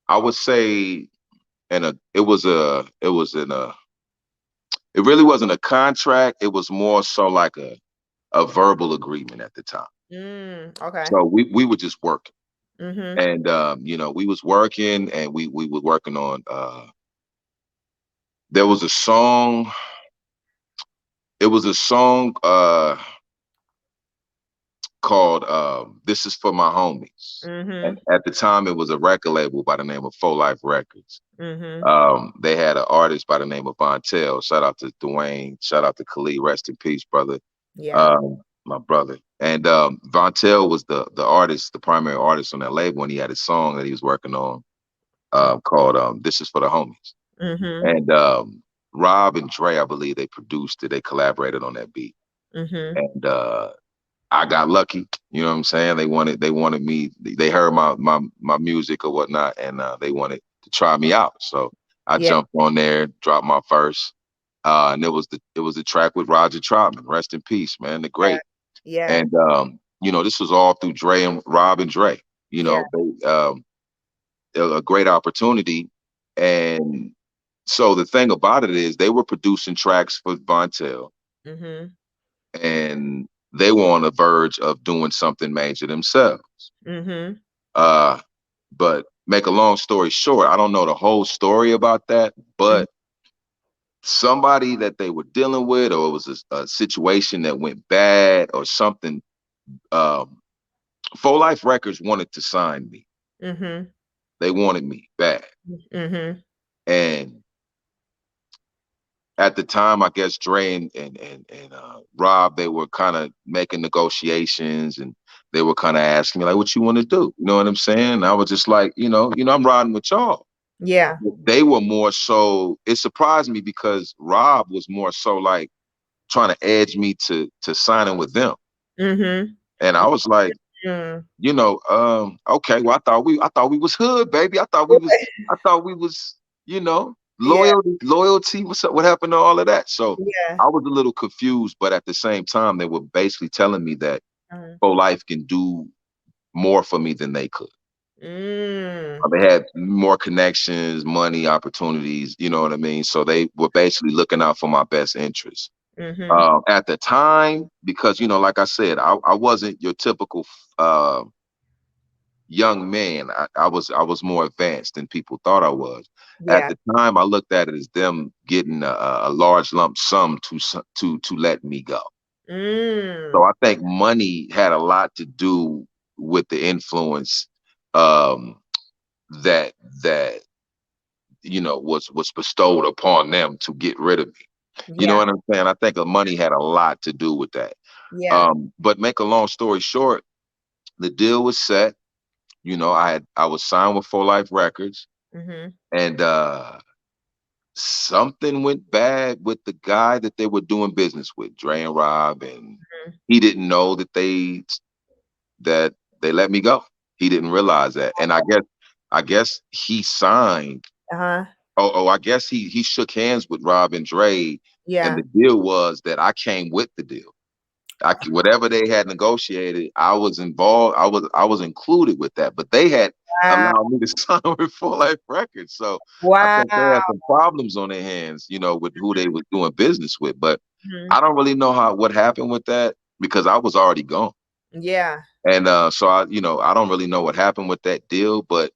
[SPEAKER 2] I would say it really wasn't a contract. It was more so like a verbal agreement at the time.
[SPEAKER 1] Okay.
[SPEAKER 2] So we were just working.
[SPEAKER 1] Mhm.
[SPEAKER 2] And we was working and we were working on there was a song, it was a song called This Is For My Homies. And
[SPEAKER 1] Mhm.
[SPEAKER 2] at the time it was a record label by the name of Full Life Records.
[SPEAKER 1] Mhm.
[SPEAKER 2] They had an artist by the name of Vontel. Shout out to Dwayne. Shout out to Khalid. Rest in peace, brother.
[SPEAKER 1] Yeah.
[SPEAKER 2] My brother. And Vontel was the artist, the primary artist on that label, and he had a song that he was working on called "This Is For The Homies."
[SPEAKER 1] Mhm.
[SPEAKER 2] And Rob and Dre, I believe, they produced it. They collaborated on that beat,
[SPEAKER 1] Mhm.
[SPEAKER 2] and I got lucky. You know what I'm saying? They wanted me. They heard my music or whatnot, and they wanted to try me out. So I
[SPEAKER 1] Yeah.
[SPEAKER 2] jumped on there, dropped my verse, and it was the track with Roger Troutman. Rest in peace, man, the
[SPEAKER 1] Yeah.
[SPEAKER 2] great.
[SPEAKER 1] Yeah.
[SPEAKER 2] And this was all through Dre and Rob and Dre.
[SPEAKER 1] Yeah.
[SPEAKER 2] A great opportunity. And so the thing about it is they were producing tracks for Vontel,
[SPEAKER 1] Mhm.
[SPEAKER 2] and they were on the verge of doing something major themselves.
[SPEAKER 1] Mhm.
[SPEAKER 2] Uh, but make a long story short, I don't know the whole story about that,
[SPEAKER 1] Mhm.
[SPEAKER 2] but somebody that they were dealing with, or it was a situation that went bad or something. Um, Full Life Records wanted to sign me.
[SPEAKER 1] Mhm.
[SPEAKER 2] They wanted me bad.
[SPEAKER 1] Mhm.
[SPEAKER 2] And at the time, I guess Dre and Rob, they were kind of making negotiations, and they were kind of asking me like, "What you want to do?" You know what I'm saying? And I was just like, I'm riding with y'all.
[SPEAKER 1] Yeah.
[SPEAKER 2] They were more so. It surprised me because Rob was more so like trying to edge me to signing with them,
[SPEAKER 1] Mhm.
[SPEAKER 2] and I was like,
[SPEAKER 1] Mm.
[SPEAKER 2] okay, well, I thought we was hood, baby. I thought we was,
[SPEAKER 1] Yeah.
[SPEAKER 2] loyalty. What's up? What happened to all of that? So
[SPEAKER 1] Yeah.
[SPEAKER 2] I was a little confused, but at the same time, they were basically telling me that
[SPEAKER 1] Mhm.
[SPEAKER 2] Pro Life can do more for me than they could.
[SPEAKER 1] Mm.
[SPEAKER 2] They had more connections, money, opportunities. You know what I mean? So they were basically looking out for my best interest.
[SPEAKER 1] Mhm.
[SPEAKER 2] At the time, because like I said, I wasn't your typical uh, young man. I was more advanced than people thought I was. At
[SPEAKER 1] Yeah.
[SPEAKER 2] the time, I looked at it as them getting a large lump sum to let me go. So
[SPEAKER 1] Mm.
[SPEAKER 2] I think money had a lot to do with the influence um, that that was bestowed upon them to get rid of me. You know
[SPEAKER 1] Yeah.
[SPEAKER 2] what I'm saying? I think the money had a lot to do with that.
[SPEAKER 1] Yeah.
[SPEAKER 2] But make a long story short, the deal was set. I was signed with Full Life Records,
[SPEAKER 1] Mhm.
[SPEAKER 2] and something went bad with the guy that they were doing business with, Dre and Rob, and
[SPEAKER 1] Mhm.
[SPEAKER 2] he didn't know that they let me go. He didn't realize that, and I guess he signed.
[SPEAKER 1] Uh-huh.
[SPEAKER 2] Oh, I guess he shook hands with Rob and Dre, and
[SPEAKER 1] Yeah.
[SPEAKER 2] the deal was that I came with the deal. Whatever they had negotiated, I was involved. I was included with that, but they had
[SPEAKER 1] Wow.
[SPEAKER 2] allowed me to sign with Full Life Records. So I think they
[SPEAKER 1] Wow.
[SPEAKER 2] had some problems on their hands, with who they were doing business with. But
[SPEAKER 1] Mhm.
[SPEAKER 2] I don't really know what happened with that because I was already gone,
[SPEAKER 1] Yeah.
[SPEAKER 2] and so I don't really know what happened with that deal. But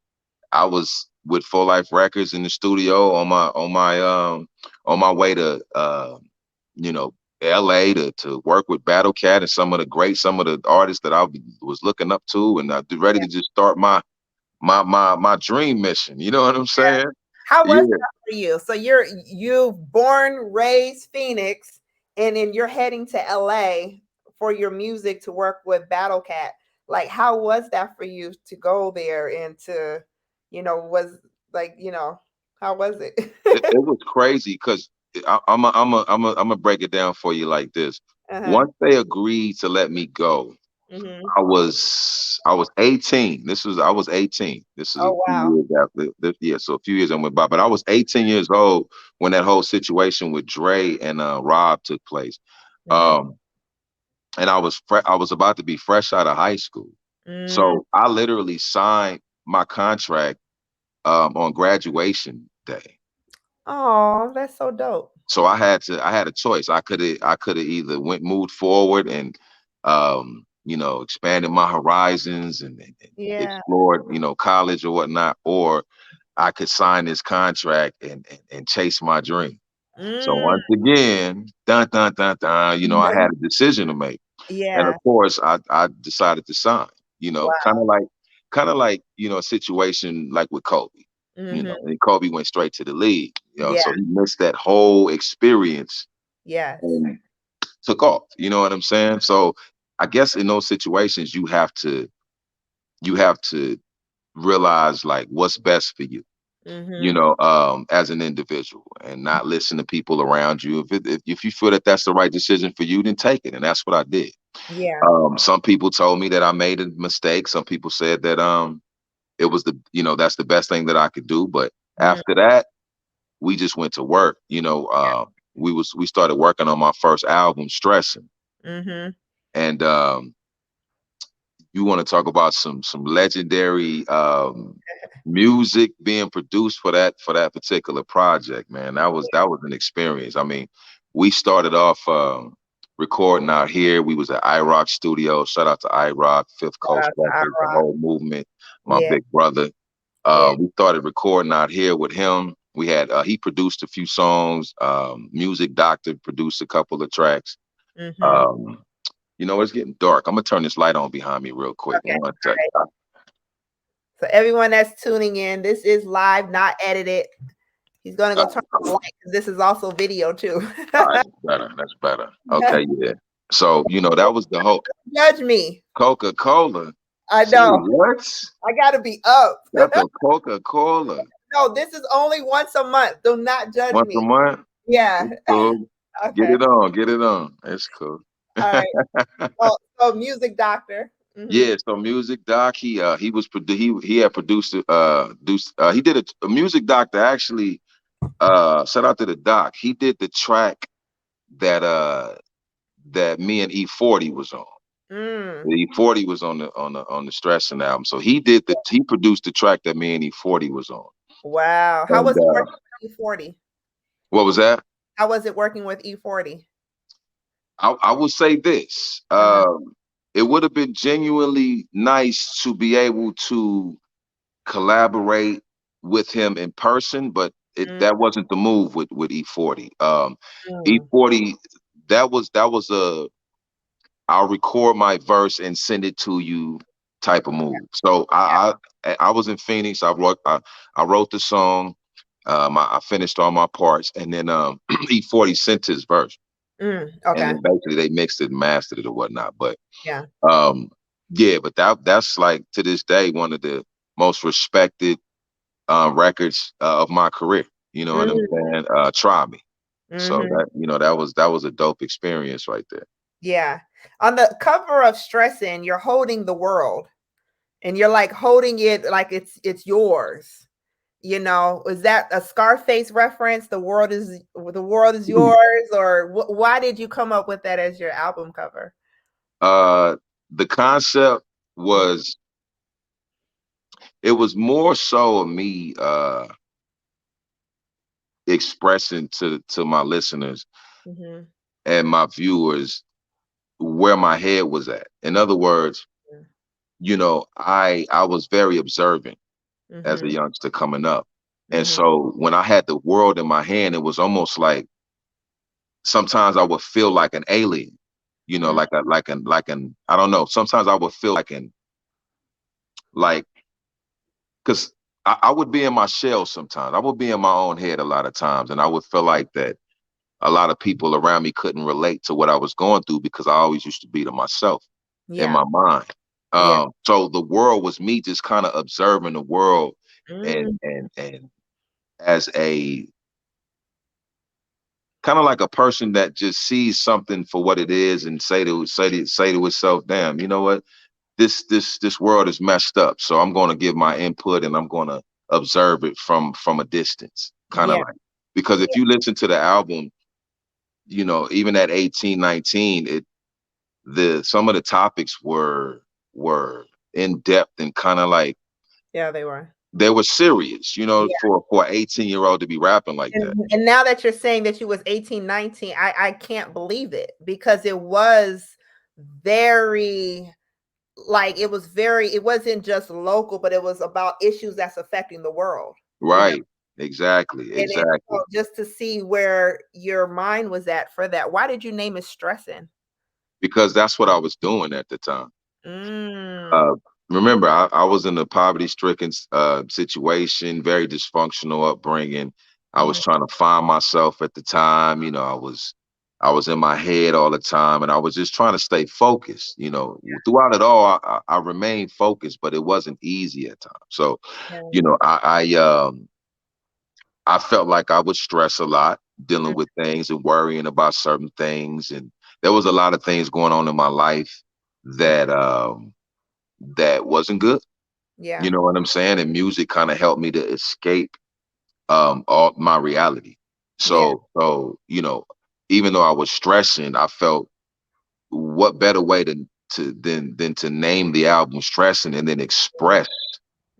[SPEAKER 2] I was with Full Life Records in the studio on my way to you know LA to work with Battle Cat and some of the artists that was looking up to, and I was ready to just start my dream mission. You know what I'm saying?
[SPEAKER 1] How was
[SPEAKER 2] Yeah.
[SPEAKER 1] that for you? So you born, raised Phoenix, and then you're heading to LA for your music to work with Battle Cat. Like, how was that for you to go there and to, was like, how was it?
[SPEAKER 2] It was crazy because I'm a break it down for you like this.
[SPEAKER 1] Uh-huh.
[SPEAKER 2] Once they agreed to let me go,
[SPEAKER 1] Hmm.
[SPEAKER 2] I was 18. I was 18. This is a
[SPEAKER 1] Oh
[SPEAKER 2] few
[SPEAKER 1] wow.
[SPEAKER 2] years after this, yeah, so a few years I went by. But I was 18 years old when that whole situation with Dre and Rob took place.
[SPEAKER 1] Hmm.
[SPEAKER 2] Um, and I was about to be fresh out of high school.
[SPEAKER 1] Mm.
[SPEAKER 2] So I literally signed my contract on graduation day.
[SPEAKER 1] Oh, that's so dope.
[SPEAKER 2] So I had a choice. I could have either moved forward and expanded my horizons and
[SPEAKER 1] Yeah.
[SPEAKER 2] explored, college or whatnot, or I could sign this contract and chase my dream. So
[SPEAKER 1] Mm.
[SPEAKER 2] once again, dun dun dun dun, I had a decision to make. And of
[SPEAKER 1] Yeah.
[SPEAKER 2] course I decided to sign,
[SPEAKER 1] Wow.
[SPEAKER 2] kind of like, a situation like with Kobe.
[SPEAKER 1] Hmm.
[SPEAKER 2] And Kobe went straight to the league,
[SPEAKER 1] Yeah.
[SPEAKER 2] so he missed that whole experience
[SPEAKER 1] Yes.
[SPEAKER 2] and took off. You know what I'm saying? So I guess in those situations you have to realize like what's best for you,
[SPEAKER 1] Hmm.
[SPEAKER 2] as an individual, and not listen to people around you. If you feel that that's the right decision for you, then take it. And that's what I did.
[SPEAKER 1] Yeah.
[SPEAKER 2] Some people told me that I made a mistake. Some people said that it was that's the best thing that I could do. But
[SPEAKER 1] Mm.
[SPEAKER 2] after that, we just went to work. We started working on my first album, Stressing.
[SPEAKER 1] Hmm.
[SPEAKER 2] And you want to talk about some legendary music being produced for that particular project, man. That was an experience. I mean, we started off recording out here. We was at iRock Studio. Shout out to iRock, Fifth
[SPEAKER 1] Shout
[SPEAKER 2] Coast
[SPEAKER 1] out to
[SPEAKER 2] Records, the
[SPEAKER 1] iRock.
[SPEAKER 2] whole movement. My
[SPEAKER 1] Yeah.
[SPEAKER 2] big brother.
[SPEAKER 1] Yeah.
[SPEAKER 2] We started recording out here with him. We had he produced a few songs. Music Doctor produced a couple of tracks.
[SPEAKER 1] Hmm.
[SPEAKER 2] Um, it's getting dark. I'm gonna turn this light on behind me real quick.
[SPEAKER 1] Okay.
[SPEAKER 2] One
[SPEAKER 1] All
[SPEAKER 2] second.
[SPEAKER 1] right. So everyone that's tuning in, this is live, not edited. He's gonna go turn on the light because this is also video too.
[SPEAKER 2] All right, that's better. That's better. Okay, yeah. So, that was the whole
[SPEAKER 1] Judge me.
[SPEAKER 2] Coca-Cola.
[SPEAKER 1] I
[SPEAKER 2] Say
[SPEAKER 1] know.
[SPEAKER 2] what?
[SPEAKER 1] I gotta be up.
[SPEAKER 2] That's a Coca-Cola.
[SPEAKER 1] No, this is only once a month. Do not judge
[SPEAKER 2] Once a
[SPEAKER 1] me.
[SPEAKER 2] month?
[SPEAKER 1] Yeah.
[SPEAKER 2] It's cool. Get
[SPEAKER 1] Okay.
[SPEAKER 2] it on. Get it on. It's cool.
[SPEAKER 1] All right. Oh, so music doctor. Hmm.
[SPEAKER 2] Yeah, so Music Doc, he was he had produced he did a Music Doctor actually shout out to the doc. He did the track that that me and E40 was on.
[SPEAKER 1] Mm.
[SPEAKER 2] E40 was on the Stressing album. So he produced the track that me and E40 was on.
[SPEAKER 1] Wow. How
[SPEAKER 2] And
[SPEAKER 1] was it working with E40?
[SPEAKER 2] what was that?
[SPEAKER 1] How was it working with E40?
[SPEAKER 2] I will say this.
[SPEAKER 1] Uh-huh.
[SPEAKER 2] It would have been genuinely nice to be able to collaborate with him in person, but
[SPEAKER 1] Mm,
[SPEAKER 2] that wasn't the move with E40.
[SPEAKER 1] mm.
[SPEAKER 2] E40, that was a I'll record my verse and send it to you type of move. So I was in Phoenix. I wrote the song. I finished all my parts, and then E40 sent his verse, and
[SPEAKER 1] Okay.
[SPEAKER 2] then basically they mixed it, and mastered it, or whatnot. But
[SPEAKER 1] Yeah.
[SPEAKER 2] um, yeah, but that's like to this day one of the most respected records of my career. You know what I'm
[SPEAKER 1] Mm,
[SPEAKER 2] saying? Try Me. So
[SPEAKER 1] hmm.
[SPEAKER 2] that was a dope experience right there.
[SPEAKER 1] Yeah. On the cover of Stressin', you're holding the world and you're like holding it like it's yours. Is that a Scarface reference? The world is yours, or why did you come up with that as your album cover?
[SPEAKER 2] Uh, the concept was it was more so of me expressing to my listeners
[SPEAKER 1] Hmm.
[SPEAKER 2] and my viewers where my head was at. In other words, I was very observant as a
[SPEAKER 1] Hmm.
[SPEAKER 2] youngster coming up. And
[SPEAKER 1] Hmm.
[SPEAKER 2] so when I had the world in my hand, it was almost like sometimes I would feel like an alien, like an I don't know. Sometimes I would feel like because I would be in my shell sometimes. I would be in my own head a lot of times, and I would feel like that a lot of people around me couldn't relate to what I was going through because I always used to be to myself in
[SPEAKER 1] Yeah.
[SPEAKER 2] my mind.
[SPEAKER 1] Yeah.
[SPEAKER 2] So the world was me just kind of observing the world
[SPEAKER 1] Mm,
[SPEAKER 2] and as a kind of like a person that just sees something for what it is and say to itself, damn, you know what? This world is messed up. So I'm gonna give my input and I'm gonna observe it from a distance. Kind of
[SPEAKER 1] yeah.
[SPEAKER 2] like because if
[SPEAKER 1] Yeah.
[SPEAKER 2] you listen to the album, you know, even at 18, 19, the some of the topics were in depth and kind of like
[SPEAKER 1] Yeah, they were.
[SPEAKER 2] they were serious, you know,
[SPEAKER 1] Yeah.
[SPEAKER 2] for an 18-year-old to be rapping like that.
[SPEAKER 1] And now that you're saying that you was 18, 19, I can't believe it because it was very like it wasn't just local, but it was about issues that's affecting the world, you know.
[SPEAKER 2] Right. Exactly.
[SPEAKER 1] And
[SPEAKER 2] Exactly.
[SPEAKER 1] so just to see where your mind was at for that. Why did you name it stressing?
[SPEAKER 2] Because that's what I was doing at the time.
[SPEAKER 1] Mm,
[SPEAKER 2] Uh, remember, I was in a poverty-stricken situation, very dysfunctional upbringing. I was
[SPEAKER 1] mhm,
[SPEAKER 2] trying to find myself at the time. You know, I was in my head all the time, and I was just trying to stay focused. You know, throughout it all, I remained focused, but it wasn't easy at times. So,
[SPEAKER 1] yeah,
[SPEAKER 2] you know, I felt like I would stress a lot dealing
[SPEAKER 1] mm,
[SPEAKER 2] with things and worrying about certain things, and there was a lot of things going on in my life that that wasn't good. You
[SPEAKER 1] yeah,
[SPEAKER 2] know what I'm saying? And music kind of helped me to escape all my reality.
[SPEAKER 1] yeah,
[SPEAKER 2] So you know, even though I was stressing, I felt what better way than to name the album Stressing and then express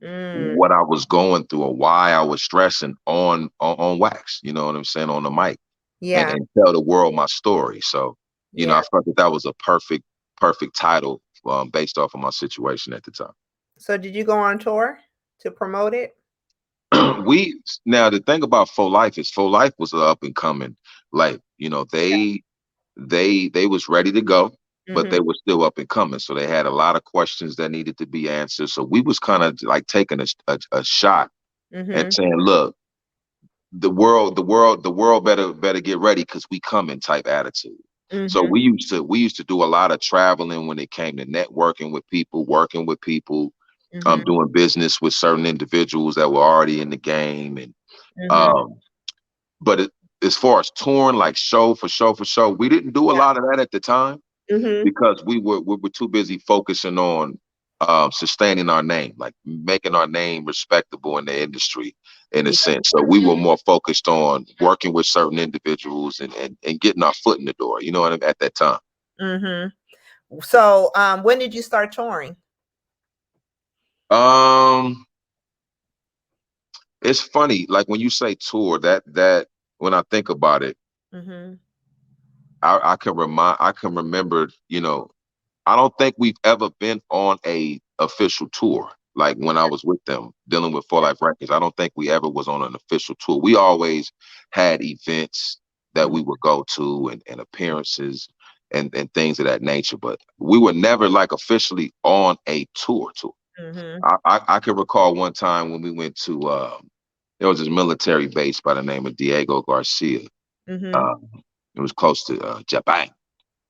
[SPEAKER 1] mm,
[SPEAKER 2] what I was going through or why I was stressing on wax. You know what I'm saying? On the mic
[SPEAKER 1] yeah,
[SPEAKER 2] and tell the world my story. So, you know,
[SPEAKER 1] yeah.
[SPEAKER 2] I felt that that was a perfect title based off of my situation at the time.
[SPEAKER 1] So did you go on tour to promote it?
[SPEAKER 2] We now the thing about Faux Life is Faux Life was up and coming. Like, you know, they was ready to go, but
[SPEAKER 1] Mhm,
[SPEAKER 2] they were still up and coming. So they had a lot of questions that needed to be answered. So we was kind of like taking a shot and
[SPEAKER 1] mhm,
[SPEAKER 2] saying, look, the world better get ready because we coming type attitude. So
[SPEAKER 1] mhm,
[SPEAKER 2] we used to do a lot of traveling when it came to networking with people, working with people,
[SPEAKER 1] mhm,
[SPEAKER 2] doing business with certain individuals that were already in the game. And
[SPEAKER 1] mhm,
[SPEAKER 2] um, but as far as touring, like show for show, we didn't do a
[SPEAKER 1] yeah,
[SPEAKER 2] lot of that at the time
[SPEAKER 1] mhm,
[SPEAKER 2] because we were too busy focusing on sustaining our name, like making our name respectable in the industry in a
[SPEAKER 1] yeah,
[SPEAKER 2] sense. So we were more focused on working with certain individuals and getting our foot in the door, you know what I mean, at that time.
[SPEAKER 1] mhm. So, when did you start touring?
[SPEAKER 2] Um, it's funny, like when you say tour, that when I think about it,
[SPEAKER 1] Mhm,
[SPEAKER 2] I can remember, you know, I don't think we've ever been on a official tour. Like when I was with them dealing with For Life Records, I don't think we ever was on an official tour. We always had events that
[SPEAKER 1] mhm,
[SPEAKER 2] we would go to and appearances and things of that nature, but we were never like officially on a tour.
[SPEAKER 1] mhm,
[SPEAKER 2] I can recall one time when we went to there was this military base by the name of Diego Garcia.
[SPEAKER 1] mhm,
[SPEAKER 2] Um, it was close to Japan,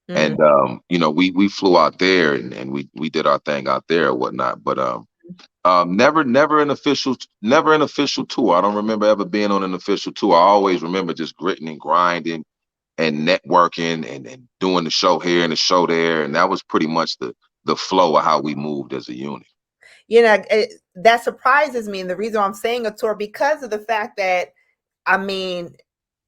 [SPEAKER 1] mm,
[SPEAKER 2] and you know, we flew out there and we did our thing out there or whatnot. But never an official tour. I don't remember ever being on an official tour. I always remember just gritting and grinding and networking and doing the show here and the show there, and that was pretty much the flow of how we moved as a unit.
[SPEAKER 1] you know, that surprises me, and the reason I'm saying a tour because of the fact that I mean,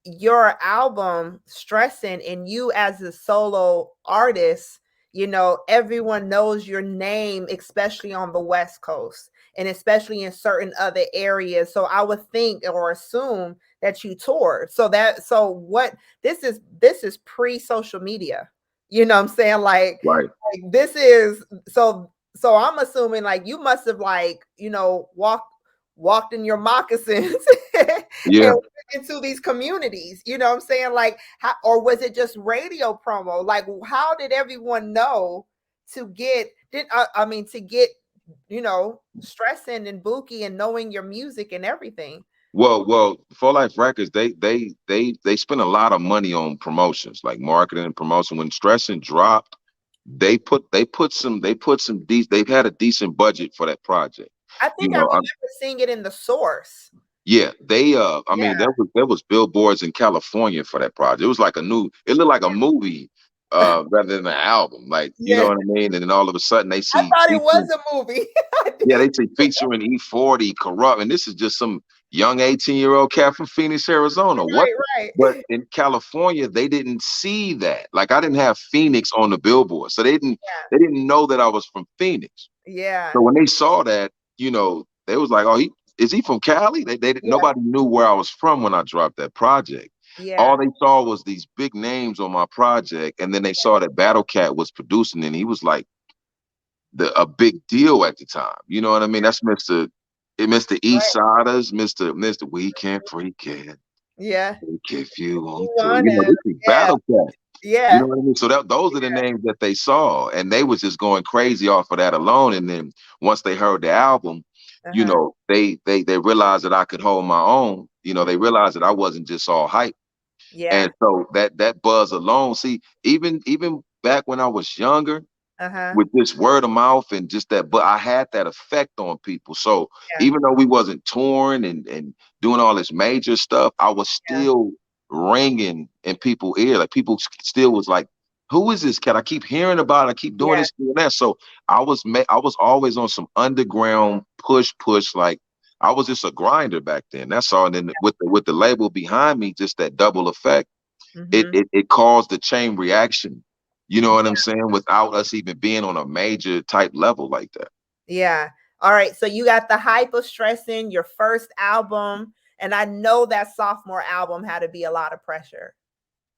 [SPEAKER 1] your album stressing and you as a solo artist, you know, everyone knows your name, especially on the West Coast and especially in certain other areas. So I would think or assume that you toured. So what this is pre-social media. You know what I'm saying?
[SPEAKER 2] Right.
[SPEAKER 1] Like this is so I'm assuming like you must have like, you know, walked in your moccasins
[SPEAKER 2] Yeah.
[SPEAKER 1] and into these communities, you know what I'm saying? Like how or was it just radio promo? Like how did everyone know to get to get stressing and Buki and knowing your music and everything.
[SPEAKER 2] Well, For Life Records, they spent a lot of money on promotions, like marketing and promotion. When Stressing dropped, they've had a decent budget for that project.
[SPEAKER 1] I
[SPEAKER 2] You
[SPEAKER 1] think I
[SPEAKER 2] know,
[SPEAKER 1] remember seeing it in the source.
[SPEAKER 2] yeah, I
[SPEAKER 1] Yeah.
[SPEAKER 2] mean, there was billboards in California for that project. It was like it looked like a movie, rather than an album. Like, you know
[SPEAKER 1] Yeah.
[SPEAKER 2] what I mean? And then all of a sudden
[SPEAKER 1] I thought it was a movie. I
[SPEAKER 2] yeah, they
[SPEAKER 1] did.
[SPEAKER 2] say featuring E40, Corrupt, and this is just some young 18-year-old cat from Phoenix, Arizona. What?
[SPEAKER 1] Right,
[SPEAKER 2] But
[SPEAKER 1] right.
[SPEAKER 2] in California, they didn't see that. Like, I didn't have Phoenix on the billboard, so they didn't know that I was from Phoenix.
[SPEAKER 1] Yeah.
[SPEAKER 2] So when they saw that, they was like, "Oh, he from Cali?"
[SPEAKER 1] Yeah.
[SPEAKER 2] Nobody knew where I was from when I dropped that project. All
[SPEAKER 1] Yeah.
[SPEAKER 2] they saw was these big names on my project, and then they saw that Battle Cat was producing, and he was like a big deal at the time. You know what I mean? That's Mr.
[SPEAKER 1] Right.
[SPEAKER 2] Eastsiders, Mr. We Can't Freak It.
[SPEAKER 1] Yeah.
[SPEAKER 2] If you
[SPEAKER 1] You
[SPEAKER 2] want to,
[SPEAKER 1] want him.
[SPEAKER 2] this is
[SPEAKER 1] Yeah.
[SPEAKER 2] Battle Cat. You know
[SPEAKER 1] Yeah.
[SPEAKER 2] what I mean? So those are the names that they saw, and they was just going crazy off of that alone. And then once they heard the album,
[SPEAKER 1] Uh-huh.
[SPEAKER 2] they realized that I could hold my own. They realized that I wasn't just all hype.
[SPEAKER 1] Yeah.
[SPEAKER 2] And so that buzz alone, see, even back when I was younger,
[SPEAKER 1] Uh-huh.
[SPEAKER 2] with this word of mouth and just that, but I had that effect on people. So
[SPEAKER 1] Yeah.
[SPEAKER 2] even though we wasn't touring and doing all this major stuff, I was
[SPEAKER 1] Yeah.
[SPEAKER 2] still ringing in people's ear. Like, people still was like, "Who is this cat? I keep hearing about it. I keep doing
[SPEAKER 1] Yeah.
[SPEAKER 2] this, doing that." So I was always on some underground push. Like, I was just a grinder back then. That's all. And then with the label behind me, just that double effect, it
[SPEAKER 1] Mm-hmm.
[SPEAKER 2] it, it caused the chain reaction. You know what I'm saying? Without us even being on a major type level like that.
[SPEAKER 1] Yeah. All right. So you got the hype of Stressing, your first album, and I know that sophomore album had to be a lot of pressure.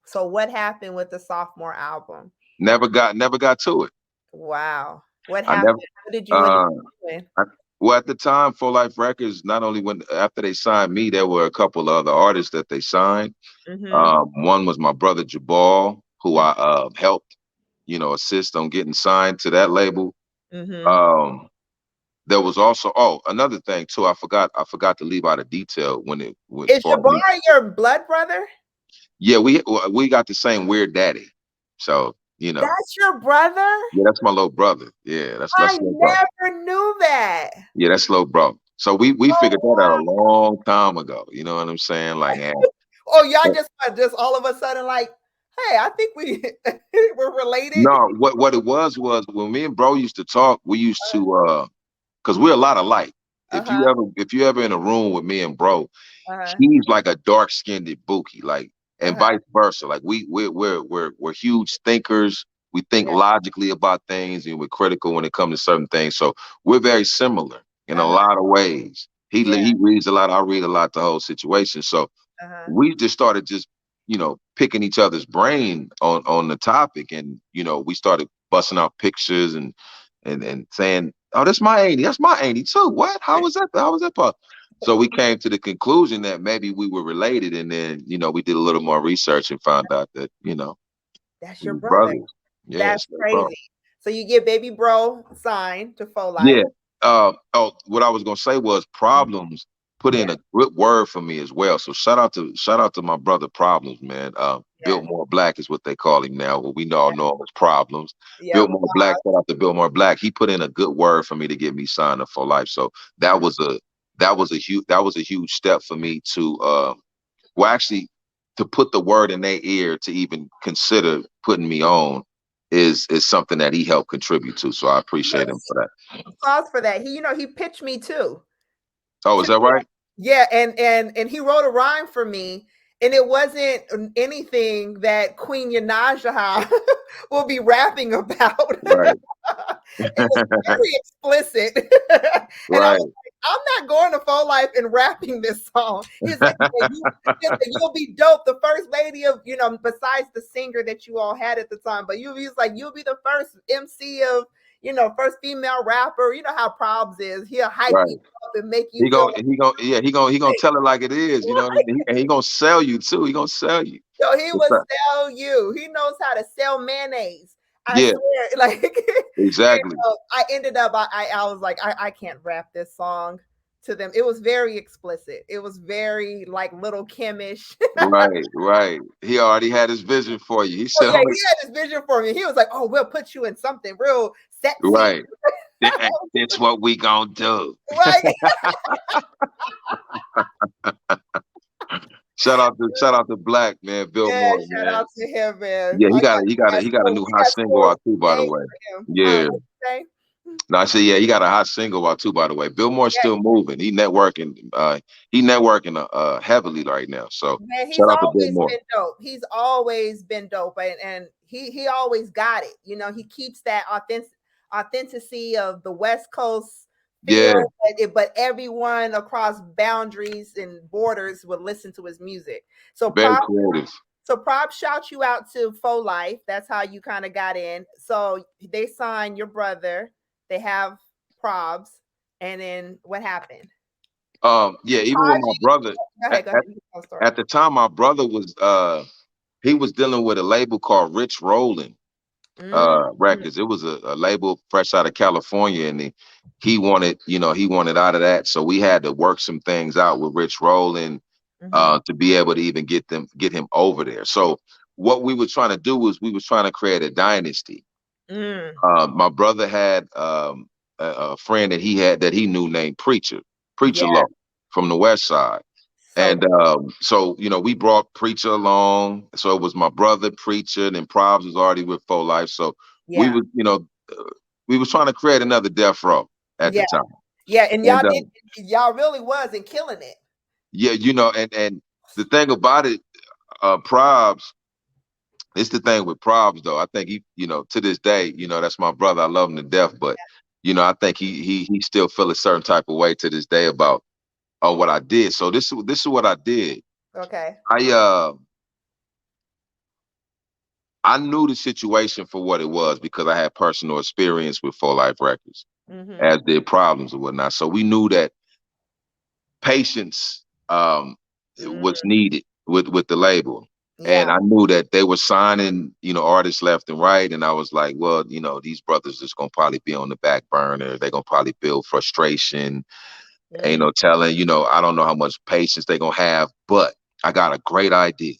[SPEAKER 1] So what happened with the sophomore album?
[SPEAKER 2] Never got to it.
[SPEAKER 1] Wow. What
[SPEAKER 2] I
[SPEAKER 1] happened?
[SPEAKER 2] never.
[SPEAKER 1] What did you end
[SPEAKER 2] Uh,
[SPEAKER 1] up doing?
[SPEAKER 2] I, well, at the time, For Life Records, not only when after they signed me, there were a couple of other artists that they signed.
[SPEAKER 1] Mm-hmm.
[SPEAKER 2] One was my brother Jabal, who I helped, assist on getting signed to that label.
[SPEAKER 1] Mm-hmm.
[SPEAKER 2] Um, there was also another thing too. I forgot to leave out a detail when it went
[SPEAKER 1] Is
[SPEAKER 2] for me.
[SPEAKER 1] Jabari your blood brother?
[SPEAKER 2] Yeah, we got the same weird daddy. So,
[SPEAKER 1] That's your brother?
[SPEAKER 2] yeah, that's my little brother. Yeah, that's
[SPEAKER 1] I
[SPEAKER 2] little brother.
[SPEAKER 1] never knew that.
[SPEAKER 2] Yeah, that's little bro. So we
[SPEAKER 1] Oh
[SPEAKER 2] figured that out a
[SPEAKER 1] wow.
[SPEAKER 2] long time ago. You know what I'm saying? Like,
[SPEAKER 1] Oh, y'all just all of a sudden like, hey, I think we're related.
[SPEAKER 2] no, what it was when me and bro used to talk, we used to because we're a lot alike. If you
[SPEAKER 1] Uh-huh.
[SPEAKER 2] ever in a room with me and bro,
[SPEAKER 1] Uh-huh.
[SPEAKER 2] he's like a dark skinned Buki, like, and
[SPEAKER 1] Uh-huh.
[SPEAKER 2] vice versa. Like, we're huge thinkers. We think
[SPEAKER 1] Yeah.
[SPEAKER 2] logically about things, and we're critical when it comes to certain things. So we're very similar in a
[SPEAKER 1] Uh-huh.
[SPEAKER 2] lot of ways.
[SPEAKER 1] Yeah.
[SPEAKER 2] He reads a lot. I read a lot. The whole situation. So
[SPEAKER 1] Uh-huh.
[SPEAKER 2] we just started picking each other's brain on the topic, and we started busting out pictures and saying, "Oh, that's my auntie. That's my auntie too. What? How was that? How was that part?" So we came to the conclusion that maybe we were related, and then we did a little more research and found out that
[SPEAKER 1] That's
[SPEAKER 2] we
[SPEAKER 1] your
[SPEAKER 2] were
[SPEAKER 1] brother.
[SPEAKER 2] brothers. Yeah,
[SPEAKER 1] That's
[SPEAKER 2] it's no problem.
[SPEAKER 1] crazy. So you get baby bro signed to Full Life.
[SPEAKER 2] Yeah. What I was gonna say was Problems put in
[SPEAKER 1] Yeah.
[SPEAKER 2] a good word for me as well. So shout out to my brother Problems, man.
[SPEAKER 1] Yeah.
[SPEAKER 2] Biltmore Black is what they call him now. What we all know him as Problems.
[SPEAKER 1] Yep.
[SPEAKER 2] Biltmore Black, shout out to Biltmore Black. He put in a good word for me to get me signed up for life. So that
[SPEAKER 1] Uh-huh.
[SPEAKER 2] was a huge step for me to well, actually, to put the word in their ear to even consider putting me on is something that he helped contribute to. So I appreciate him for that.
[SPEAKER 1] Applause for that. He pitched me too.
[SPEAKER 2] Oh, is that right?
[SPEAKER 1] Yeah, and he wrote a rhyme for me, and it wasn't anything that Queen Yanajaha will be rapping about.
[SPEAKER 2] Right.
[SPEAKER 1] It was very explicit. And I
[SPEAKER 2] Right.
[SPEAKER 1] was like, I'm not going to Full Life and rapping this song. He's like, "Yeah, you'll be dope. The first lady of, besides the singer that you all had at the time, but he's like, you'll be the first MC of, first female rapper. You know how Probs is. He'll hype
[SPEAKER 2] Right.
[SPEAKER 1] you up and make you
[SPEAKER 2] He
[SPEAKER 1] feel
[SPEAKER 2] going he going yeah, he gonna tell it like it is, you know what I mean? And he gonna sell you too. He gonna sell you.
[SPEAKER 1] so he
[SPEAKER 2] What's
[SPEAKER 1] will
[SPEAKER 2] up?
[SPEAKER 1] sell you. He knows how to sell mayonnaise. I
[SPEAKER 2] Yeah,
[SPEAKER 1] swear, like, and
[SPEAKER 2] exactly.
[SPEAKER 1] I ended up, I was like, I can't rap this song to them. It was very explicit. It was very like Little Kimish.
[SPEAKER 2] Right, right. He already had his vision for you. He
[SPEAKER 1] Oh
[SPEAKER 2] said,
[SPEAKER 1] yeah,
[SPEAKER 2] "I'm
[SPEAKER 1] he had this vision for me. He was like, "Oh, we'll put you in something real sexy."
[SPEAKER 2] right. That's what we gonna do."
[SPEAKER 1] Right?
[SPEAKER 2] Shout out to Black man, Bill
[SPEAKER 1] Yeah,
[SPEAKER 2] Moore,
[SPEAKER 1] shout
[SPEAKER 2] man.
[SPEAKER 1] out to him, man.
[SPEAKER 2] Yeah,
[SPEAKER 1] I got
[SPEAKER 2] he got a new
[SPEAKER 1] we
[SPEAKER 2] hot
[SPEAKER 1] got
[SPEAKER 2] single
[SPEAKER 1] school
[SPEAKER 2] out too, by the
[SPEAKER 1] names
[SPEAKER 2] way.
[SPEAKER 1] for him. Huh?
[SPEAKER 2] Yeah.
[SPEAKER 1] What you say?
[SPEAKER 2] No, I said, yeah, he got a hot single out too, by the way. Bill Moore's
[SPEAKER 1] Yeah,
[SPEAKER 2] still moving. He networking heavily right now. So
[SPEAKER 1] man, he's
[SPEAKER 2] shout out to Bill
[SPEAKER 1] always
[SPEAKER 2] Moore.
[SPEAKER 1] been dope. He's always been dope, and he always got it. You know, he keeps that authenticity of the West Coast
[SPEAKER 2] Yeah,
[SPEAKER 1] feel, but everyone across boundaries and borders would listen to his music. So
[SPEAKER 2] very creative.
[SPEAKER 1] props shout you out to Faux Life. That's how you kind of got in. So they signed your brother. They have probs, and then what happened?
[SPEAKER 2] Yeah, even with my
[SPEAKER 1] Taji,
[SPEAKER 2] brother,
[SPEAKER 1] go
[SPEAKER 2] at,
[SPEAKER 1] ahead, go ahead.
[SPEAKER 2] at,
[SPEAKER 1] You tell the story.
[SPEAKER 2] at the time, my brother was he was dealing with a label called Rich Rollin
[SPEAKER 1] Mm,
[SPEAKER 2] Records. It was a label fresh out of California, and he wanted, he wanted out of that. So we had to work some things out with Rich Rollin
[SPEAKER 1] mhm,
[SPEAKER 2] to be able to even get him over there. So what we were trying to do was we was trying to create a dynasty.
[SPEAKER 1] mm,
[SPEAKER 2] My brother had a friend that he knew named Preacher
[SPEAKER 1] yeah,
[SPEAKER 2] Law from the West Side.
[SPEAKER 1] so
[SPEAKER 2] And so, we brought Preacher along. So it was my brother, Preacher, and Probs was already with Faux Life. So we
[SPEAKER 1] yeah,
[SPEAKER 2] was, we was trying to create another Death Row at the
[SPEAKER 1] yeah,
[SPEAKER 2] time.
[SPEAKER 1] yeah, and
[SPEAKER 2] And
[SPEAKER 1] y'all really wasn't killing it.
[SPEAKER 2] yeah, and the thing about it, Probs, it's the thing with Probs though. I think he, to this day, that's my brother. I love him to death, but I think he still feel a certain type of way to this day about what I did. So this is what I did.
[SPEAKER 1] Okay.
[SPEAKER 2] I uh I knew the situation for what it was because I had personal experience with Full Life Records,
[SPEAKER 1] Mm-hmm.
[SPEAKER 2] as did Problems and whatnot. So we knew that patience was
[SPEAKER 1] Mm,
[SPEAKER 2] needed with the label.
[SPEAKER 1] yeah.
[SPEAKER 2] And I knew that they were signing, artists left and right. And I was like, well, these brothers is gonna probably be on the back burner. They're gonna probably build frustration. Ain't
[SPEAKER 1] Mm,
[SPEAKER 2] no telling, I don't know how much patience they're gonna have, but I got a great idea.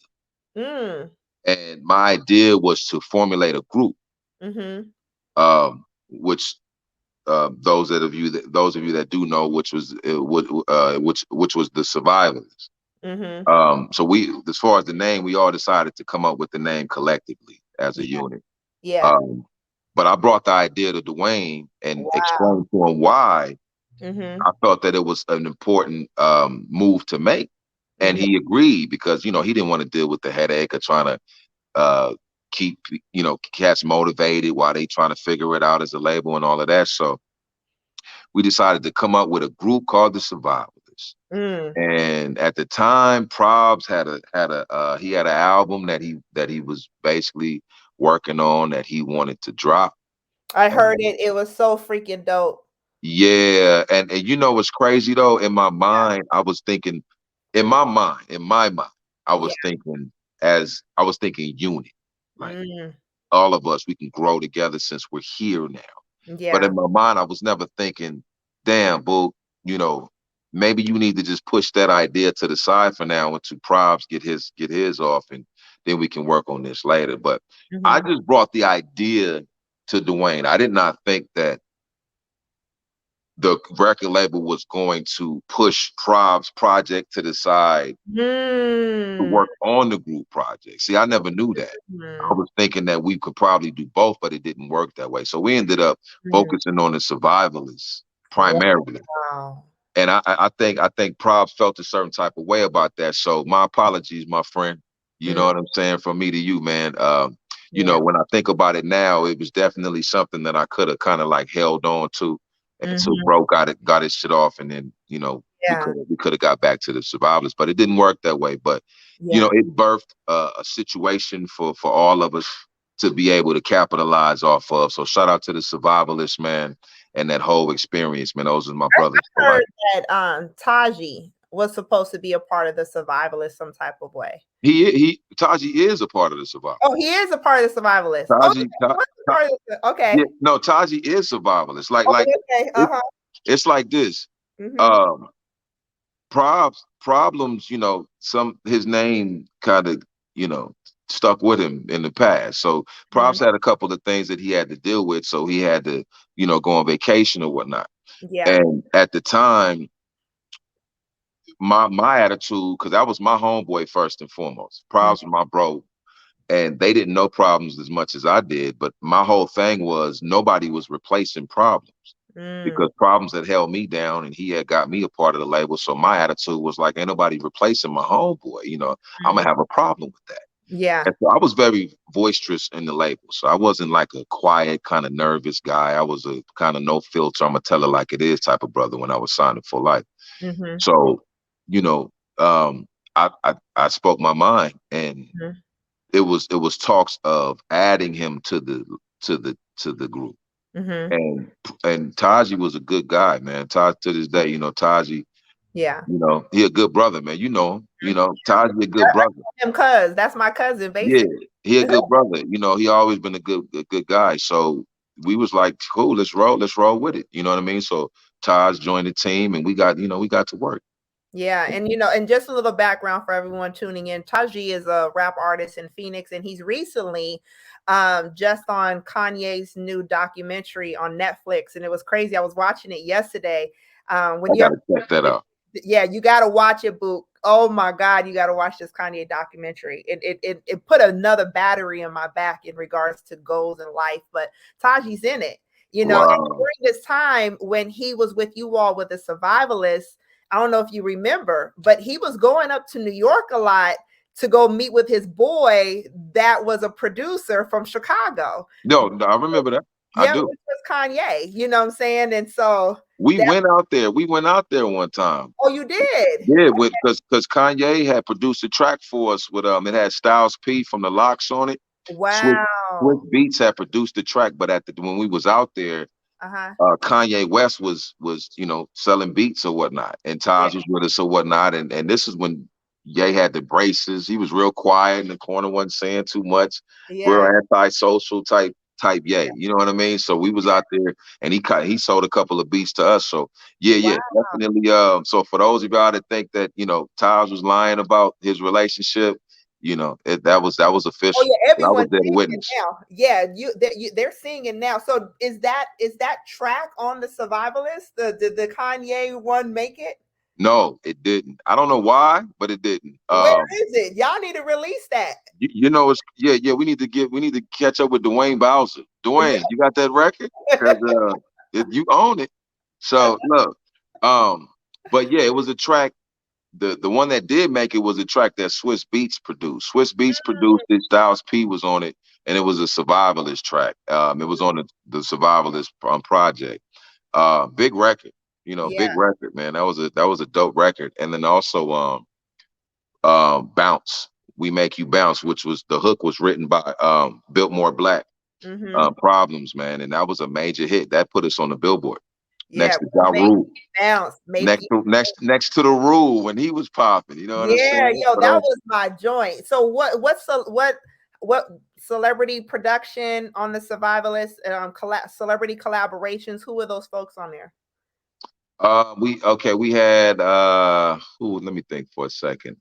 [SPEAKER 1] mm,
[SPEAKER 2] And my idea was to formulate a group,
[SPEAKER 1] mm-hmm.
[SPEAKER 2] which those of you that do know, which was the Survivors.
[SPEAKER 1] Mm-hmm.
[SPEAKER 2] So we, as far as the name, we all decided to come up with the name collectively as a
[SPEAKER 1] Yeah.
[SPEAKER 2] unit.
[SPEAKER 1] Yeah.
[SPEAKER 2] Um, but I brought the idea to Dwayne and
[SPEAKER 1] Wow.
[SPEAKER 2] explained to him why
[SPEAKER 1] Mm-hmm.
[SPEAKER 2] I felt that it was an important move to make, and
[SPEAKER 1] Yeah.
[SPEAKER 2] he agreed because he didn't want to deal with the headache of trying to uh, keep cats motivated while they trying to figure it out as a label and all of that. So we decided to come up with a group called the Survivors.
[SPEAKER 1] Mm.
[SPEAKER 2] And at the time, Probs he had an album that he was basically working on that he wanted to drop.
[SPEAKER 1] I heard
[SPEAKER 2] And
[SPEAKER 1] it. It was so freaking dope.
[SPEAKER 2] yeah, and what's crazy though, in my
[SPEAKER 1] Yeah.
[SPEAKER 2] mind, I was thinking, in my mind,
[SPEAKER 1] Yeah.
[SPEAKER 2] I was thinking unit. Like
[SPEAKER 1] Mm.
[SPEAKER 2] all of us, we can grow together since we're here now. But
[SPEAKER 1] Yeah.
[SPEAKER 2] in my mind, I was never thinking, damn, boo, you know, maybe you need to just push that idea to the side for now until Probs get his off, and then we can work on this later. But I
[SPEAKER 1] Mm-hmm.
[SPEAKER 2] just brought the idea to Dwayne. I did not think that the record label was going to push Probs project to the side to
[SPEAKER 1] Mm.
[SPEAKER 2] work on the group project. See, I never knew that. I
[SPEAKER 1] Mm.
[SPEAKER 2] was thinking that we could probably do both, but it didn't work that way. So we ended up
[SPEAKER 1] Mm.
[SPEAKER 2] focusing on the Survivalists primarily.
[SPEAKER 1] Wow.
[SPEAKER 2] And I think Prob felt a certain type of way about that. So my apologies, my friend. You
[SPEAKER 1] Mm.
[SPEAKER 2] know what I'm saying? From me to you, man.
[SPEAKER 1] Yeah.
[SPEAKER 2] When I think about it now, it was definitely something that I could have kind of like held on to until
[SPEAKER 1] Mm-hmm.
[SPEAKER 2] Bro got his shit off, and then
[SPEAKER 1] Yeah.
[SPEAKER 2] we could have got back to the Survivors, but it didn't work that way. But
[SPEAKER 1] Yeah.
[SPEAKER 2] it birthed a situation for all of us to be able to capitalize off of. So shout out to the Survivalists, man, and that whole experience, man. Those are my brothers for life.
[SPEAKER 1] Heard that Taji was supposed to be a part of the Survivalist some type of way.
[SPEAKER 2] Taji is a part of the Survivalist.
[SPEAKER 1] Oh, he is a part of the Survivalist. Okay.
[SPEAKER 2] Yeah, no, Taji is Survivalist.
[SPEAKER 1] Okay.
[SPEAKER 2] It's like this. Problems, his name kind of, stuck with him in the past. So Probs had a couple of things that he had to deal with. So he had to, go on vacation or whatnot.
[SPEAKER 1] Yeah.
[SPEAKER 2] And at the time, my attitude, because that was my homeboy first and foremost. Probs were my bro. And they didn't know Problems as much as I did. But my whole thing was nobody was replacing Problems. Because Problems had held me down and he had got me a part of the label. So my attitude was like, ain't nobody replacing my homeboy. I'm gonna have a problem with that.
[SPEAKER 1] Yeah.
[SPEAKER 2] And so I was very boisterous in the label. So I wasn't like a quiet, kind of nervous guy. I was a kind of no filter, I'm gonna tell it like it is type of brother when I was signing For Life. So, I spoke my mind, and it was talks of adding him to the group. And Taji was a good guy, man. To this day, Taji.
[SPEAKER 1] Yeah.
[SPEAKER 2] He a good brother, man. You know him. Taji a good brother.
[SPEAKER 1] That's my cousin, basically.
[SPEAKER 2] Yeah, he a good brother. He always been a good guy. So we was like, cool, let's roll with it. You know what I mean? So Taj joined the team, and we got to work.
[SPEAKER 1] Yeah, and just a little background for everyone tuning in. Taji is a rap artist in Phoenix, and he's recently just on Kanye's new documentary on Netflix, and it was crazy. I was watching it yesterday.
[SPEAKER 2] I gotta check that out.
[SPEAKER 1] Yeah, you gotta watch it, Book. Oh my God, you gotta watch this Kanye documentary. It put another battery in my back in regards to goals in life, but Taji's in it.
[SPEAKER 2] Wow.
[SPEAKER 1] And during this time when he was with you all with the Survivalists, I don't know if you remember, but he was going up to New York a lot to go meet with his boy that was a producer from Chicago.
[SPEAKER 2] No, I remember that.
[SPEAKER 1] Yeah,
[SPEAKER 2] I do.
[SPEAKER 1] which was Kanye, you know what I'm saying? And so
[SPEAKER 2] we went out there. We went out there one time.
[SPEAKER 1] Oh, you did?
[SPEAKER 2] Yeah, because Kanye had produced a track for us with it had Styles P from the Locks on it.
[SPEAKER 1] Wow.
[SPEAKER 2] Swizz Beatz had produced the track, but when we was out there, Kanye West was selling beats or whatnot, and Taj was with us or whatnot, and this is when Ye had the braces. He was real quiet in the corner, wasn't saying too much. Real antisocial type Ye, you know what I mean? So we was out there, and he sold a couple of beats to us. So yeah, definitely. So for those of y'all that think that Taj was lying about his relationship, that was official.
[SPEAKER 1] Oh yeah, everyone's
[SPEAKER 2] seeing
[SPEAKER 1] it now. Yeah, they're seeing it now. So is that track on the Survivalist, the Kanye one, Make It?
[SPEAKER 2] No, it didn't. I don't know why, but it didn't.
[SPEAKER 1] Where is it? Y'all need to release that.
[SPEAKER 2] It's we need to catch up with Dwayne Bowser. Dwayne, you got that record? Because you own it. So look, but yeah, it was a track. The one that did make it was a track that Swizz Beatz produced. Swizz Beatz produced it. Styles P was on it, and it was a Survivalist track. It was on the Survivalist project. Big record. Big record, man. That was a dope record. And then also Bounce, We Make You Bounce, which was the hook was written by Biltmore Black. Problems, man, and that was a major hit. That put us on the Billboard. Next to Ja Rule. Next to the Rule when he was popping. You know what I'm saying?
[SPEAKER 1] Yeah, that was my joint. So what celebrity production on the Survivalist, celebrity collaborations? Who were those folks on there?
[SPEAKER 2] We had let me think for a second.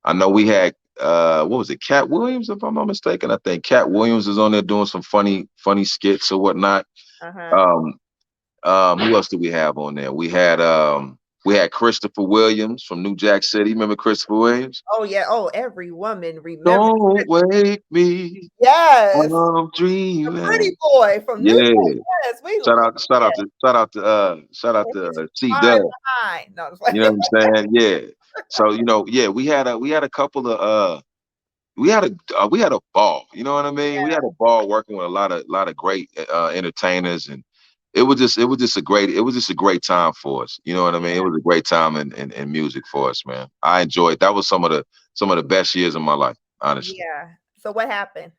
[SPEAKER 2] I know we had what was it, Cat Williams, if I'm not mistaken. I think Cat Williams is on there doing some funny skits or whatnot. Who else do we have on there? We had Christopher Williams from New Jack City. Remember Christopher Williams?
[SPEAKER 1] Oh yeah. Oh, every woman remembers.
[SPEAKER 2] Don't wake me.
[SPEAKER 1] Yes.
[SPEAKER 2] I'm dreaming.
[SPEAKER 1] The pretty boy from New Jack. Yes.
[SPEAKER 2] Shout out to C Dub.
[SPEAKER 1] No,
[SPEAKER 2] you know what I'm saying? Yeah. So we had a couple of we had a ball. You know what I mean? Yeah. We had a ball working with a lot of great entertainers, and it was just a great time for us. You know what I mean? It was a great time in music for us, man. I enjoyed. That was some of the best years of my life, honestly.
[SPEAKER 1] Yeah. So what happened?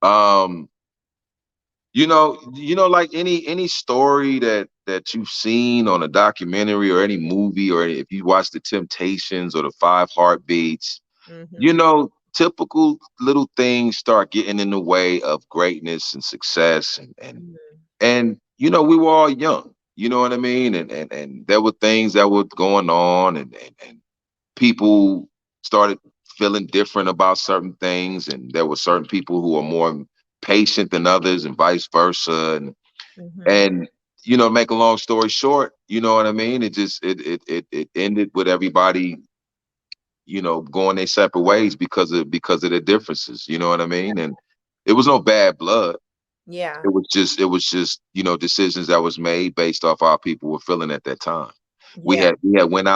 [SPEAKER 2] Like any story that that you've seen on a documentary or any movie, or if you watch the Temptations or the Five Heartbeats, you
[SPEAKER 1] Mm-hmm.
[SPEAKER 2] know, typical little things start getting in the way of greatness and success, and you know, we were all young, you know what I mean? And there were things that were going on, and people started feeling different about certain things, and there were certain people who are more patient than others, and vice versa.
[SPEAKER 1] Mm-hmm.
[SPEAKER 2] And you know, make a long story short, you know what I mean? It just it ended with everybody, you know, going their separate ways because of the differences, you know what I mean? And it was no bad blood.
[SPEAKER 1] Yeah.
[SPEAKER 2] It was just, you know, decisions that was made based off how people were feeling at that time. We
[SPEAKER 1] Yeah.
[SPEAKER 2] had we had went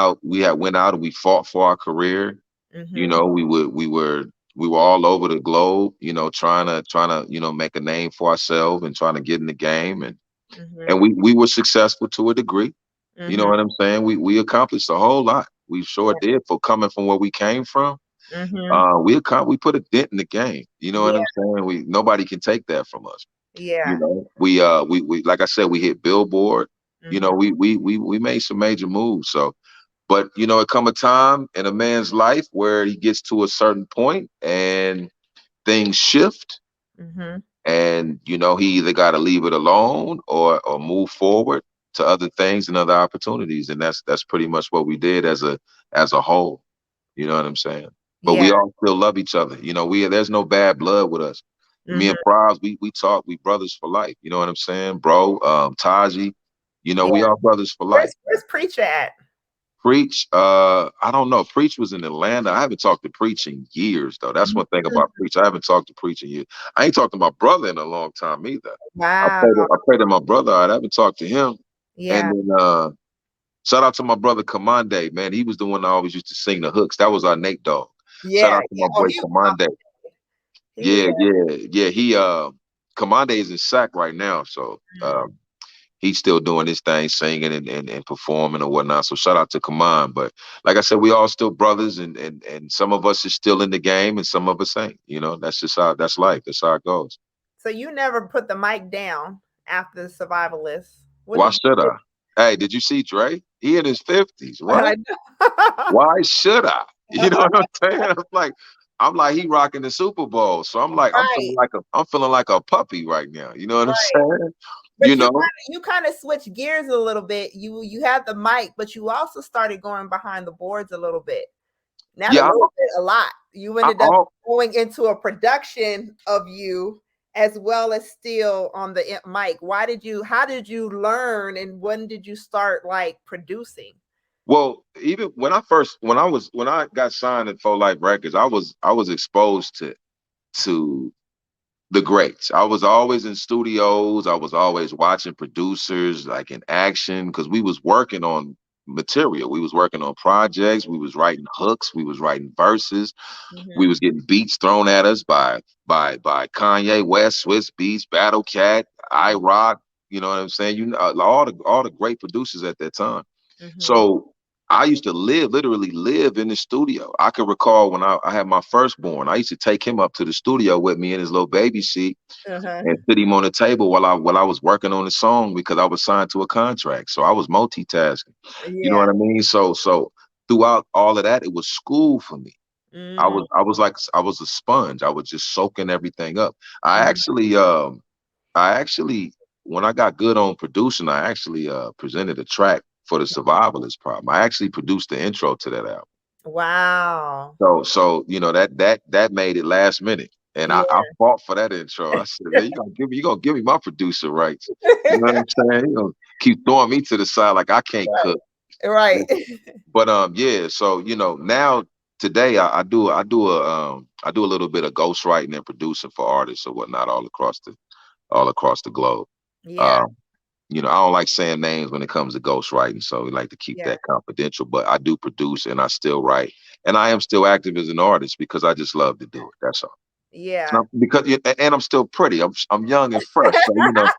[SPEAKER 2] out, and we fought for our career. You
[SPEAKER 1] Mm-hmm.
[SPEAKER 2] know, we were all over the globe, you know, trying to, you know, make a name for ourselves and trying to get in the game, and
[SPEAKER 1] Mm-hmm.
[SPEAKER 2] we were successful to a degree. You know
[SPEAKER 1] Mm-hmm.
[SPEAKER 2] what I'm saying? We accomplished a whole lot. We sure
[SPEAKER 1] Yeah.
[SPEAKER 2] did, for coming from where we came from.
[SPEAKER 1] Mm-hmm.
[SPEAKER 2] We put a dent in the game. You know what
[SPEAKER 1] Yeah.
[SPEAKER 2] I'm saying? We Nobody can take that from us. You
[SPEAKER 1] Yeah.
[SPEAKER 2] know, we like I said, we hit Billboard. You know,
[SPEAKER 1] Mm-hmm.
[SPEAKER 2] we made some major moves. So, but you know, it come a time in a man's life where he gets to a certain point and things shift,
[SPEAKER 1] Mm-hmm.
[SPEAKER 2] and you know, he either got to leave it alone or move forward to other things and other opportunities, and that's pretty much what we did as a whole. You know what I'm saying? But
[SPEAKER 1] Yeah.
[SPEAKER 2] we all still love each other. You know, there's no bad blood with us. Me and
[SPEAKER 1] Mm-hmm.
[SPEAKER 2] Probs, we talk, we brothers for life. You know what I'm saying, bro? Taji, you know, we
[SPEAKER 1] Yeah.
[SPEAKER 2] all brothers for life.
[SPEAKER 1] Where's Preacher at?
[SPEAKER 2] Preach, I don't know. Preach was in Atlanta. I haven't talked to Preach in years, though. That's one thing about Preach. I haven't talked to Preach in years. I ain't talked to my brother in a long time either.
[SPEAKER 1] Wow.
[SPEAKER 2] I pray to my brother. I haven't talked to him. And
[SPEAKER 1] Yeah.
[SPEAKER 2] then shout out to my brother Commande, man. He was the one that always used to sing the hooks. That was our Nate Dogg. Shout
[SPEAKER 1] Yeah.
[SPEAKER 2] out to
[SPEAKER 1] Yeah.
[SPEAKER 2] my
[SPEAKER 1] Oh,
[SPEAKER 2] boy Commande.
[SPEAKER 1] he was
[SPEAKER 2] Yeah,
[SPEAKER 1] there.
[SPEAKER 2] yeah. Commande is in sack right now, so
[SPEAKER 1] Mm.
[SPEAKER 2] he's still doing his thing, singing and performing and whatnot. So shout out to Command. But like I said, we all still brothers, and some of us is still in the game, and some of us ain't. You know, that's just how that's life. That's how it goes.
[SPEAKER 1] So you never put the mic down after the Survivalist. What
[SPEAKER 2] Why
[SPEAKER 1] did
[SPEAKER 2] should
[SPEAKER 1] you
[SPEAKER 2] I? Hey, did you see Dre? He in his 50s.
[SPEAKER 1] do?
[SPEAKER 2] What?
[SPEAKER 1] I know.
[SPEAKER 2] Why should I? You know what I'm saying? I'm like he rocking the Super Bowl. So
[SPEAKER 1] Right.
[SPEAKER 2] I'm feeling like a puppy right now. You know what I'm
[SPEAKER 1] Right.
[SPEAKER 2] saying? You
[SPEAKER 1] But
[SPEAKER 2] know?
[SPEAKER 1] you kind of switch gears a little bit. You have the mic, but you also started going behind the boards a little bit. Not a
[SPEAKER 2] Yeah,
[SPEAKER 1] little bit, a lot. You
[SPEAKER 2] I,
[SPEAKER 1] ended up
[SPEAKER 2] I,
[SPEAKER 1] going into a production of you as well as still on the mic. How did you learn and when did you start like producing?
[SPEAKER 2] well, even when I got signed at Full Life Records, I was exposed to the greats. I was always in studios. I was always watching producers like in action because we was working on material. We was working on projects. We was writing hooks. We was writing verses. We
[SPEAKER 1] Mm-hmm.
[SPEAKER 2] was getting beats thrown at us by Kanye West, Swiss Beats, Battle Cat, I Rock. You know what I'm saying? You know, all the great producers at that time.
[SPEAKER 1] Mm-hmm.
[SPEAKER 2] So I used to literally live in the studio. I could recall when I had my firstborn, I used to take him up to the studio with me in his little baby seat
[SPEAKER 1] Uh-huh.
[SPEAKER 2] and sit him on the table while I was working on the song because I was signed to a contract. So I was multitasking. You know
[SPEAKER 1] Yeah.
[SPEAKER 2] what I mean? So throughout all of that, it was school for me.
[SPEAKER 1] Mm-hmm.
[SPEAKER 2] I was a sponge. I was just soaking everything up. I
[SPEAKER 1] Mm-hmm.
[SPEAKER 2] actually um I actually, when I got good on producing, I actually presented a track for the Survivalist problem. I actually produced the intro to that album.
[SPEAKER 1] Wow.
[SPEAKER 2] So you know that made it last minute, and
[SPEAKER 1] Yeah.
[SPEAKER 2] I fought for that intro. I said, man, you gonna give me my producer rights? You know what I'm saying? You gonna keep throwing me to the side like I can't cook.
[SPEAKER 1] Right.
[SPEAKER 2] But yeah. So you know now today I do a little bit of ghostwriting and producing for artists or whatnot all across the globe.
[SPEAKER 1] Yeah.
[SPEAKER 2] Um, you know, I don't like saying names when it comes to ghostwriting, so we like to keep
[SPEAKER 1] Yeah.
[SPEAKER 2] that confidential. But I do produce and I still write, and I am still active as an artist because I just love to do it. That's all.
[SPEAKER 1] Yeah.
[SPEAKER 2] And I'm still pretty. I'm young and fresh, so you know.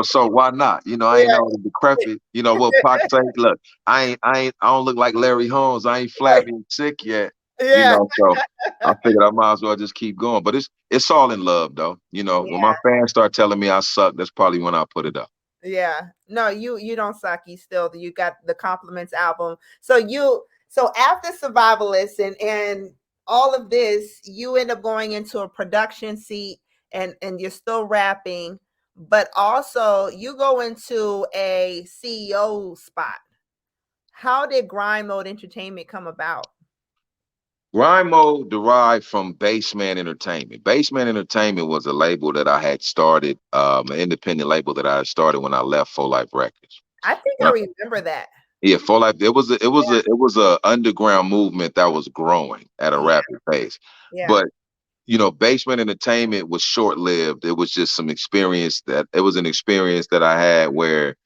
[SPEAKER 2] So why not? You know, I ain't
[SPEAKER 1] Yeah.
[SPEAKER 2] all decrepit. You know what Pac say? Look, I don't look like Larry Holmes. I ain't
[SPEAKER 1] Right.
[SPEAKER 2] flabby and sick yet. You
[SPEAKER 1] Yeah.
[SPEAKER 2] know, so I figured I might as well just keep going. But it's all in love though. You know, when my
[SPEAKER 1] Yeah.
[SPEAKER 2] fans start telling me I suck, that's probably when I put it up.
[SPEAKER 1] Yeah. No, you don't suck. You still you got the Compliments album. So after Survivalist and all of this, you end up going into a production seat and you're still rapping, but also you go into a CEO spot. How did Grind Mode Entertainment come about?
[SPEAKER 2] Grind Mode derived from Baseman Entertainment. Baseman Entertainment was a label that I had started, an independent label that I had started when I left Full Life Records.
[SPEAKER 1] I think I
[SPEAKER 2] Now,
[SPEAKER 1] remember that.
[SPEAKER 2] yeah, Full Life.
[SPEAKER 1] Yeah,
[SPEAKER 2] It was a underground movement that was growing at a
[SPEAKER 1] yeah,
[SPEAKER 2] rapid pace.
[SPEAKER 1] yeah.
[SPEAKER 2] But Basement Entertainment was short lived. It was just some experience that it was an experience that I had where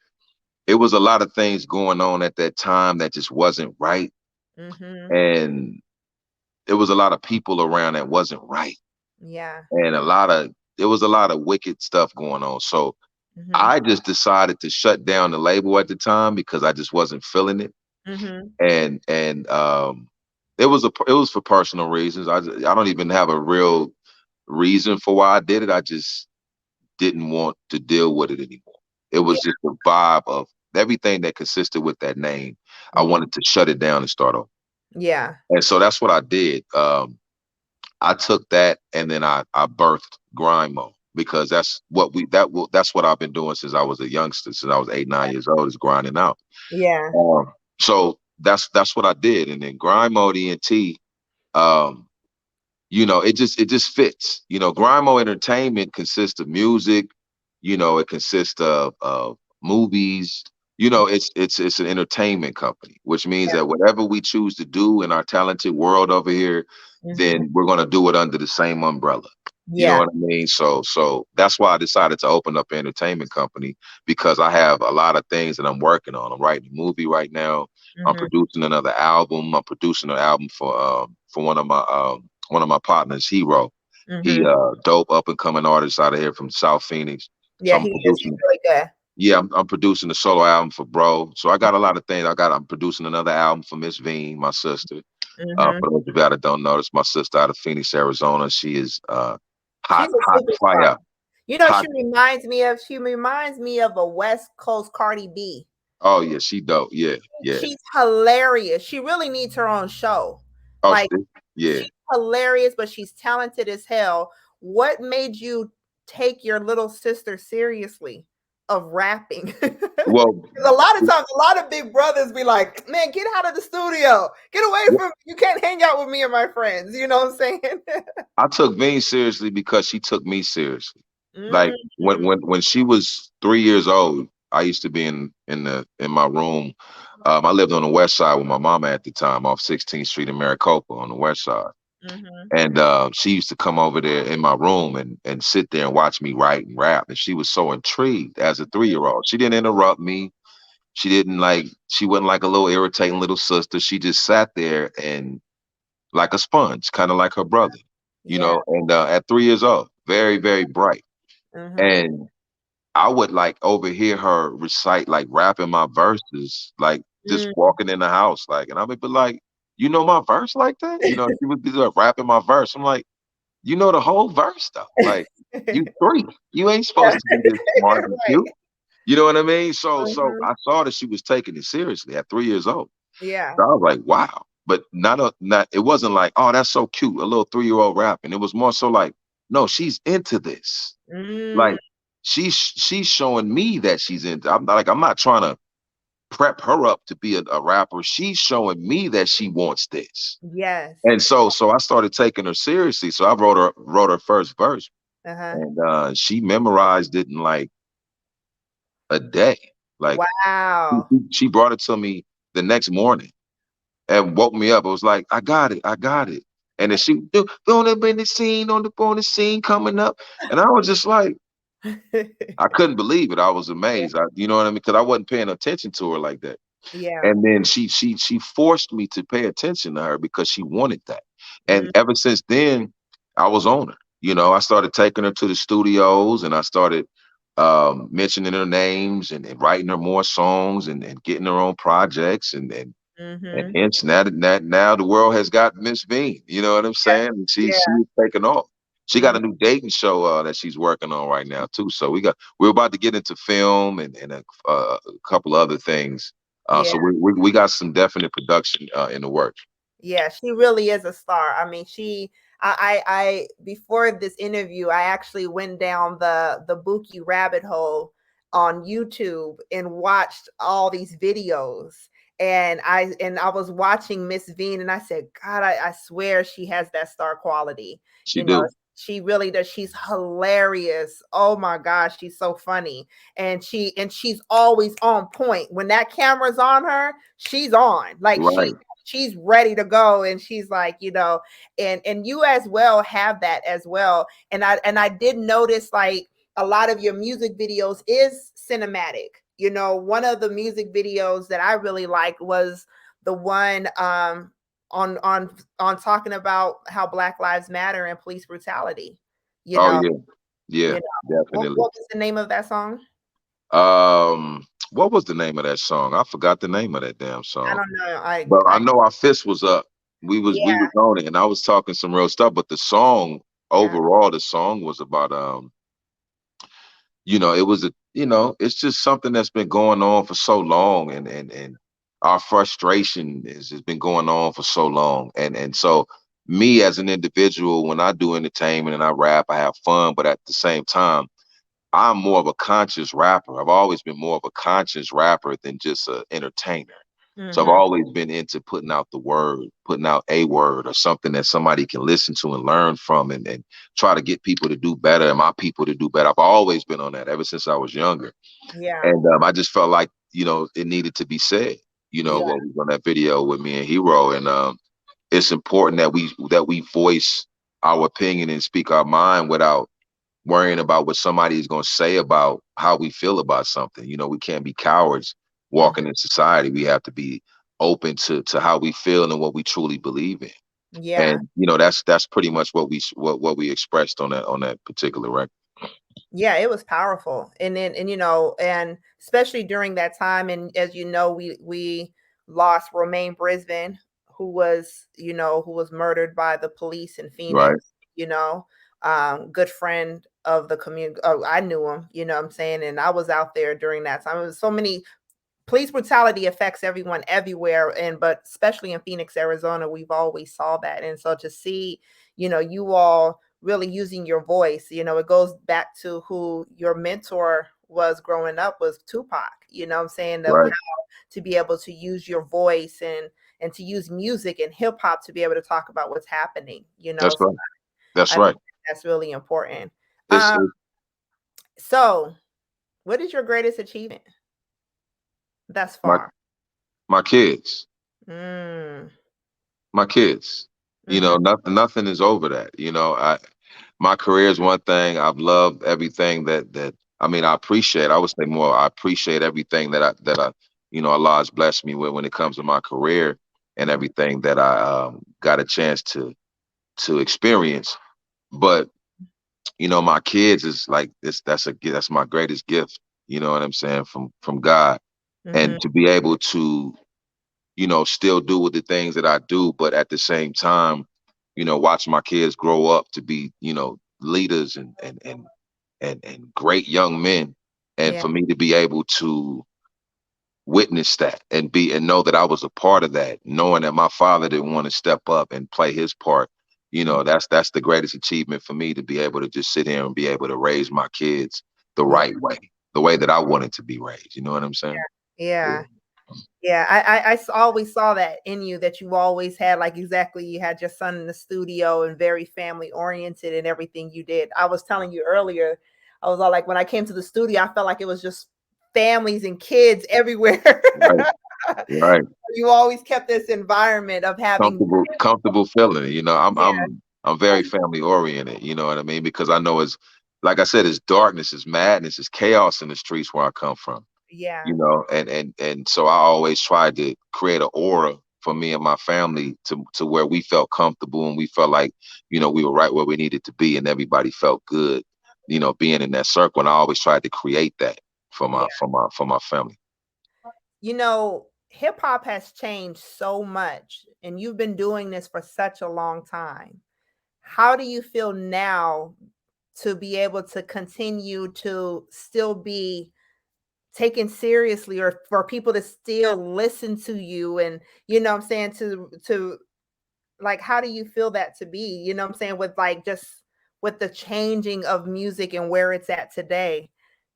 [SPEAKER 2] it was a lot of things going on at that time that just wasn't right.
[SPEAKER 1] Mm-hmm.
[SPEAKER 2] And there was a lot of people around that wasn't right.
[SPEAKER 1] Yeah.
[SPEAKER 2] And there was a lot of wicked stuff going on. So
[SPEAKER 1] Mm-hmm.
[SPEAKER 2] I just decided to shut down the label at the time because I just wasn't feeling it.
[SPEAKER 1] Mm-hmm.
[SPEAKER 2] And it was for personal reasons. I don't even have a real reason for why I did it. I just didn't want to deal with it anymore. It
[SPEAKER 1] Yeah.
[SPEAKER 2] was just the vibe of everything that consisted with that name. I
[SPEAKER 1] Mm-hmm.
[SPEAKER 2] wanted to shut it down and start over.
[SPEAKER 1] Yeah.
[SPEAKER 2] And so that's what I did. I took that and then I birthed Grind Mode because that's what I've been doing since I was a youngster, since I was 8, 9 years old, is grinding out.
[SPEAKER 1] Yeah.
[SPEAKER 2] So that's what I did. And then Grind Mode ENT, um, it just fits. Grimo Entertainment consists of music. It consists of movies. It's an entertainment company, which means that whatever we choose to do in our talented world over here,
[SPEAKER 1] Mm-hmm.
[SPEAKER 2] then we're gonna do it under the same umbrella. You know
[SPEAKER 1] Yeah.
[SPEAKER 2] what I mean? So that's why I decided to open up an entertainment company, because I have a lot of things that I'm working on. I'm writing a movie right now. I'm
[SPEAKER 1] Mm-hmm.
[SPEAKER 2] producing another album. I'm producing an album for one of my partners, Hero. He
[SPEAKER 1] Mm-hmm.
[SPEAKER 2] dope up and coming artist out of here from South Phoenix. So
[SPEAKER 1] Yeah,
[SPEAKER 2] I'm
[SPEAKER 1] he is. He's
[SPEAKER 2] producing
[SPEAKER 1] really good.
[SPEAKER 2] yeah, I'm producing a solo album for Bro. So I got a lot of things. I'm producing another album for Miss Veen, my sister.
[SPEAKER 1] Mm-hmm.
[SPEAKER 2] For those of you that don't know, it's my sister out of Phoenix, Arizona. She is
[SPEAKER 1] She's a
[SPEAKER 2] hot
[SPEAKER 1] superstar.
[SPEAKER 2] fire. Hot.
[SPEAKER 1] She reminds me of a West Coast Cardi B.
[SPEAKER 2] Oh yeah, she dope. Yeah, yeah.
[SPEAKER 1] She's hilarious. She really needs her own show.
[SPEAKER 2] Oh
[SPEAKER 1] Like
[SPEAKER 2] yeah.
[SPEAKER 1] she's hilarious, but she's talented as hell. What made you take your little sister seriously of rapping?
[SPEAKER 2] Well,
[SPEAKER 1] A lot of times, a lot of big brothers be like, "Man, get out of the studio. Get away from. You can't hang out with me and my friends." You know what I'm saying?
[SPEAKER 2] I took Veen seriously because she took me seriously. Like
[SPEAKER 1] Mhm.
[SPEAKER 2] when she was 3 years old, I used to be in my room. I lived on the west side with my mama at the time, off 16th Street in Maricopa on the west side.
[SPEAKER 1] Mhm.
[SPEAKER 2] And she used to come over there in my room and sit there and watch me write and rap. And she was so intrigued as a 3 year old. She didn't interrupt me. She wasn't like a little irritating little sister. She just sat there and like a sponge, kind of like her brother,
[SPEAKER 1] Yeah.
[SPEAKER 2] and at 3 years old, very, very bright.
[SPEAKER 1] Mhm.
[SPEAKER 2] And I would like overhear her recite like rapping my verses, like just
[SPEAKER 1] Mm.
[SPEAKER 2] walking in the house, like, and I would be like, you know my verse like that? She would be like, rapping my verse. I'm like, you know the whole verse though. Like, you 3. You ain't supposed to be this smart and
[SPEAKER 1] Right.
[SPEAKER 2] cute. You know what I mean? So
[SPEAKER 1] Mhm.
[SPEAKER 2] I saw that she was taking it seriously at 3 years old.
[SPEAKER 1] Yeah.
[SPEAKER 2] So I was like, wow. But not it wasn't like, oh, that's so cute, a little 3 year old rapping. It was more so like, no, she's into this.
[SPEAKER 1] Mm.
[SPEAKER 2] Like she's showing me that she's into. I'm not trying to prep her up to be a rapper. She's showing me that she wants this.
[SPEAKER 1] Yes.
[SPEAKER 2] And so I started taking her seriously. So I wrote her first verse,
[SPEAKER 1] Uh-huh.
[SPEAKER 2] and she memorized it in like a day. Like
[SPEAKER 1] Wow.
[SPEAKER 2] she brought it to me the next morning and woke me up. It was like, I got it, I got it. And then she don't have been the scene on the scene coming up. And I was just like, I couldn't believe it. I was amazed. You know what I mean? Because I wasn't paying attention to her like that.
[SPEAKER 1] Yeah.
[SPEAKER 2] And then she forced me to pay attention to her because she wanted that. And
[SPEAKER 1] Mm.
[SPEAKER 2] ever since then, I was on her. I started taking her to the studios and I started mentioning her names and writing her more songs and getting her on projects and
[SPEAKER 1] Mhm.
[SPEAKER 2] hence now the world has got Miss Bean. You know what I'm saying? And
[SPEAKER 1] Yeah.
[SPEAKER 2] she's taken off. She got a new dating show that she's working on right now too. So we're about to get into film and a couple other things.
[SPEAKER 1] Yeah.
[SPEAKER 2] So we got some definite production in the works.
[SPEAKER 1] Yeah, she really is a star. I mean, I before this interview, I actually went down the Buki rabbit hole on YouTube and watched all these videos. And I was watching Miss Veen, and I said, God, I swear she has that star quality.
[SPEAKER 2] She
[SPEAKER 1] You know,
[SPEAKER 2] do.
[SPEAKER 1] she really does. She's hilarious. Oh my gosh, she's so funny. And she's always on point. When that camera's on her, she's on. Like
[SPEAKER 2] Right.
[SPEAKER 1] she's ready to go, and she's like, and you as well have that as well. And I did notice, like, a lot of your music videos is cinematic. One of the music videos that I really liked was the one on talking about how Black Lives Matter and police brutality. you
[SPEAKER 2] Oh
[SPEAKER 1] know
[SPEAKER 2] yeah. Yeah,
[SPEAKER 1] you know what
[SPEAKER 2] definitely.
[SPEAKER 1] was the name of that song?
[SPEAKER 2] What was the name of that song? I forgot the name of that damn
[SPEAKER 1] I
[SPEAKER 2] song.
[SPEAKER 1] don't know.
[SPEAKER 2] But I know our fist was up. We was
[SPEAKER 1] Yeah,
[SPEAKER 2] on it, and I was talking some real stuff. But the song
[SPEAKER 1] yeah,
[SPEAKER 2] overall, the song was about it was it's just something that's been going on for so long, and our frustration has been going on for so long, and so me as an individual, when I do entertainment and I rap, I have fun, but at the same time, I'm more of a conscious rapper. I've always been more of a conscious rapper than just an entertainer. So I've
[SPEAKER 1] mm-hmm,
[SPEAKER 2] always been into putting out the word, putting out a word or something that somebody can listen to and learn from, and try to get people to do better and my people to do better. I've always been on that ever since I was younger.
[SPEAKER 1] yeah,
[SPEAKER 2] And I just felt like, it needed to be said,
[SPEAKER 1] yeah,
[SPEAKER 2] what was on that video with me and Hero. And it's important that we voice our opinion and speak our mind without worrying about what somebody is going to say about how we feel about something. We can't be cowards
[SPEAKER 1] mm,
[SPEAKER 2] walking in society. We have to be open to how we feel and what we truly believe in.
[SPEAKER 1] yeah.
[SPEAKER 2] And that's pretty much what we expressed on that particular record.
[SPEAKER 1] Yeah, it was powerful. And especially during that time, and as you know, we lost Romaine Brisbane, who was murdered by the police in
[SPEAKER 2] Right,
[SPEAKER 1] Phoenix. Good friend of the community. Oh, I knew him, what I'm saying, and I was out there during that time. It was so many. Police brutality affects everyone everywhere, but especially in Phoenix, Arizona, we've always saw that. And so to see, you all really using your voice, it goes back to who your mentor was growing up, was Tupac. I'm saying, of how
[SPEAKER 2] right.
[SPEAKER 1] to be able to use your voice and to use music and hip hop to be able to talk about what's happening.
[SPEAKER 2] That's
[SPEAKER 1] So
[SPEAKER 2] right. That's
[SPEAKER 1] I think
[SPEAKER 2] right.
[SPEAKER 1] that's really important.
[SPEAKER 2] It's,
[SPEAKER 1] Um,
[SPEAKER 2] it's
[SPEAKER 1] so what is your greatest achievement thus
[SPEAKER 2] my
[SPEAKER 1] far?
[SPEAKER 2] my kids.
[SPEAKER 1] Mm,
[SPEAKER 2] My kids.
[SPEAKER 1] mm-hmm.
[SPEAKER 2] Nothing is over that. My career is one thing. I've loved everything that I mean, I appreciate. I would say more. I appreciate everything that Allah has blessed me with when it comes to my career and
[SPEAKER 1] Mhm.
[SPEAKER 2] everything that I got a chance to experience. But my kids is like this. That's my greatest gift. You know what I'm saying, from God,
[SPEAKER 1] Mhm.
[SPEAKER 2] and to be able to still do with the things that I do, but at the same time, watch my kids grow up to be, leaders and great young men. And
[SPEAKER 1] Yeah.
[SPEAKER 2] for me to be able to witness that and know that I was a part of that, knowing that my father didn't want to step up and play his part, that's the greatest achievement for me, to be able to just sit here and be able to raise my kids the
[SPEAKER 1] Yeah.
[SPEAKER 2] right way, the way that I wanted to be raised. You know what I'm saying? Yeah.
[SPEAKER 1] Yeah. Yeah. Always saw that in you, that you always had, like, exactly, you had your son in the studio and very family oriented in everything you did. I was telling you earlier, I was all like, when I came to the studio, I felt like it was just families and kids everywhere.
[SPEAKER 2] Right. Right.
[SPEAKER 1] You always kept this environment of having.
[SPEAKER 2] Comfortable feeling. I'm
[SPEAKER 1] Yeah.
[SPEAKER 2] I'm I'm very family oriented, you know what I mean? Because I know, it's like I said, it's darkness, it's madness, it's chaos in the streets where I come from,
[SPEAKER 1] Yeah.
[SPEAKER 2] and so I always tried to create an aura for me and my family to where we felt comfortable and we felt like, we were right where we needed to be, and everybody felt good, being in that circle. And I always tried to create that for
[SPEAKER 1] Yeah.
[SPEAKER 2] my family.
[SPEAKER 1] Hip hop has changed so much, and you've been doing this for such a long time. How do you feel now to be able to continue to still be taken seriously, or for people to still listen to you, and you know what I'm saying, to like, how do you feel that to be, you know what I'm saying, with like just with the changing of music and where it's at today?